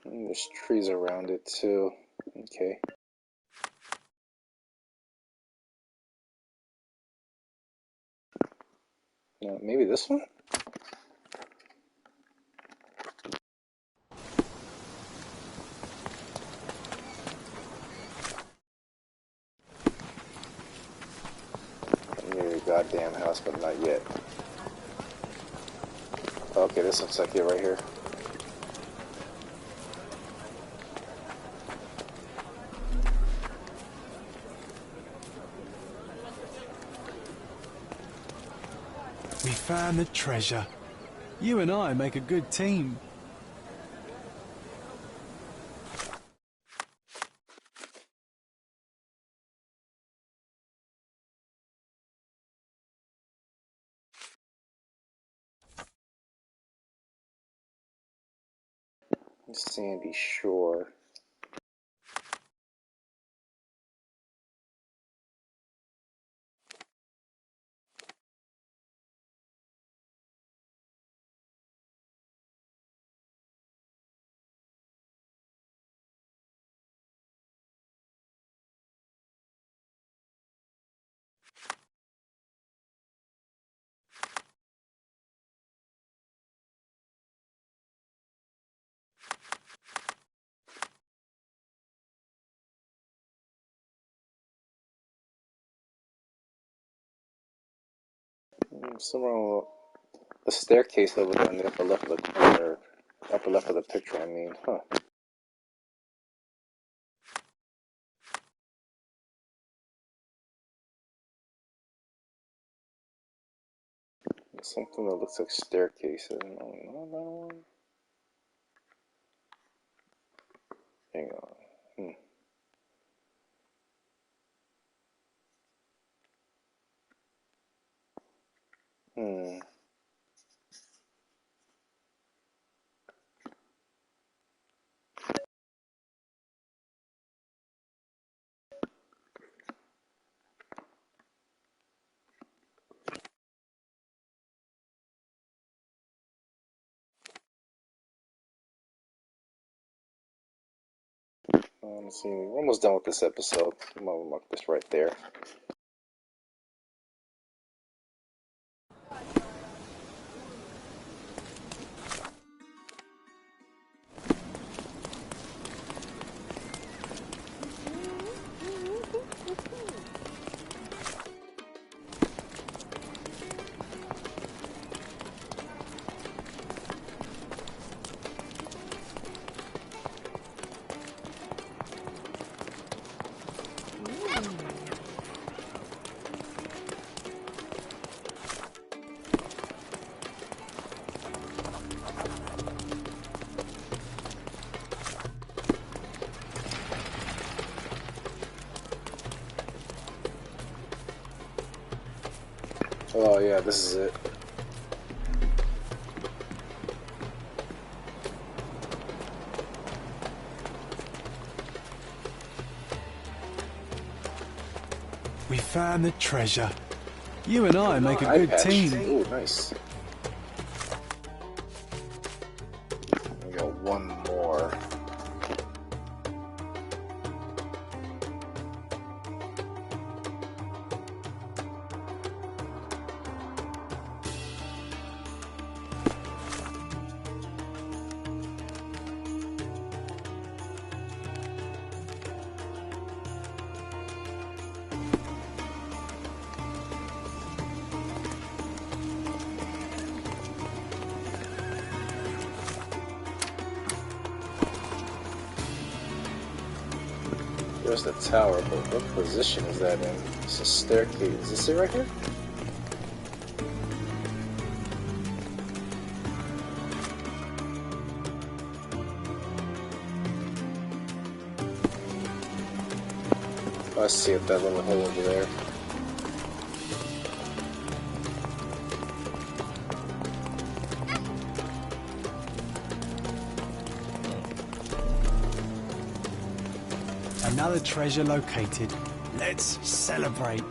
And there's trees around it too. Okay. Maybe this one? Near your goddamn house, but not yet. Okay, this looks like it right here. We found the treasure. You and I make a good team. Sandy Shore. Somewhere the staircase over there in the upper left of the corner, upper left of the picture. I mean, huh? Something that looks like staircases. No, not that one. Hang on. Hmm. Let's see. We're almost done with this episode. I'm gonna mark this right there. Oh yeah, this is it. We found the treasure. You and I make a good team. Ooh, nice. We got one more. There's the tower, but what position is that in? It's a staircase. Is this it right here? Oh, I see it, that little hole over there. Another treasure located. Let's celebrate.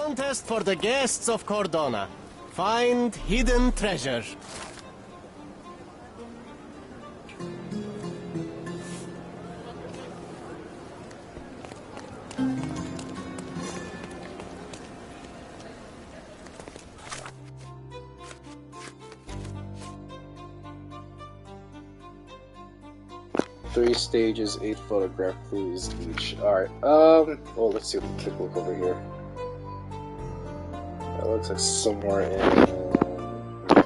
contest for the guests of Cordona. Find hidden treasure. Three stages, 8 photograph clues each. Alright, well, let's see, take a look over here. That looks like somewhere in...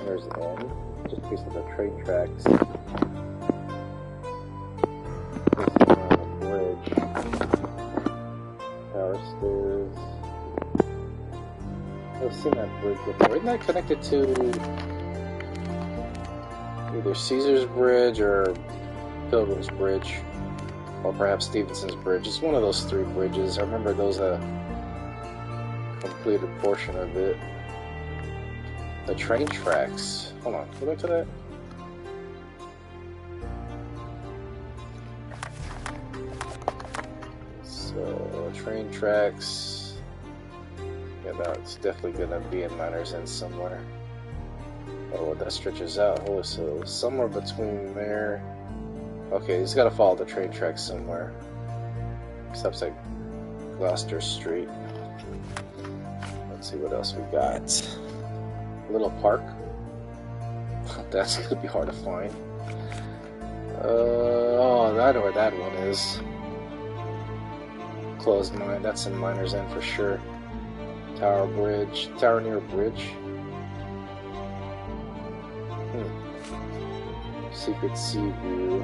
There's the end. Just based on the train tracks. This one on the bridge. Power stairs. I've seen that bridge before. Isn't that connected to... either Caesar's Bridge or... Pilgrim's Bridge, or perhaps Stevenson's Bridge? It's one of those three bridges. I remember those completed portion of it. The train tracks. Hold on, go back to that. So train tracks. Yeah, that's definitely gonna be in Miners End somewhere. Oh, that stretches out. Oh, so somewhere between there. Okay, he's got to follow the train tracks somewhere. Stops at Gloucester Street. Let's see what else we got. Little Park. That's going to be hard to find. Oh, I know where that one is. Closed Mine. That's in Miners End for sure. Tower Bridge. Tower near Bridge. Secret Sea View.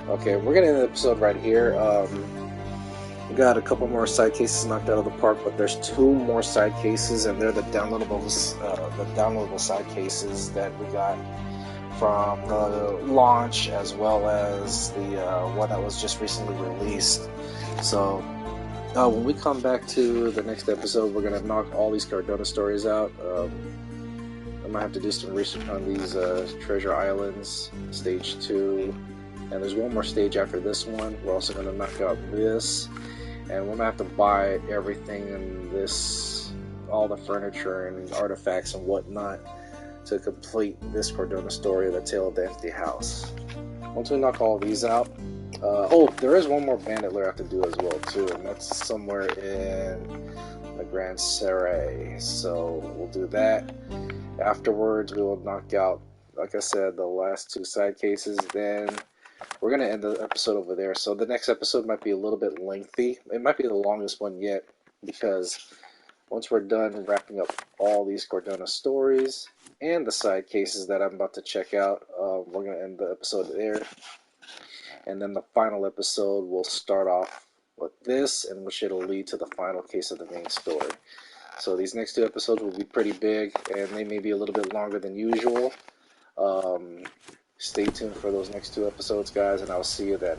Okay, we're gonna end the episode right here. We got a couple more side cases knocked out of the park, but there's 2 more side cases, and they're the downloadable side cases that we got from the launch, as well as the one that was just recently released. So when we come back to the next episode, we're gonna knock all these Cardona stories out. I might have to do some research on these Treasure Islands, Stage 2. And there's one more stage after this one. We're also going to knock out this. And we're going to have to buy everything in this, all the furniture and artifacts and whatnot, to complete this Cordona story, The Tale of the Empty House. Once we knock all these out, oh, there is one more bandit lair I have to do as well too, and that's somewhere in the Grand Serai. So we'll do that. Afterwards, we will knock out, like I said, the last 2 side cases. Then we're going to end the episode over there. So the next episode might be a little bit lengthy. It might be the longest one yet, because once we're done wrapping up all these Cordona stories and the side cases that I'm about to check out, we're going to end the episode there. And then the final episode will start off with this, in which it'll lead to the final case of the main story. So these next 2 episodes will be pretty big, and they may be a little bit longer than usual. Stay tuned for those next 2 episodes, guys, and I'll see you then.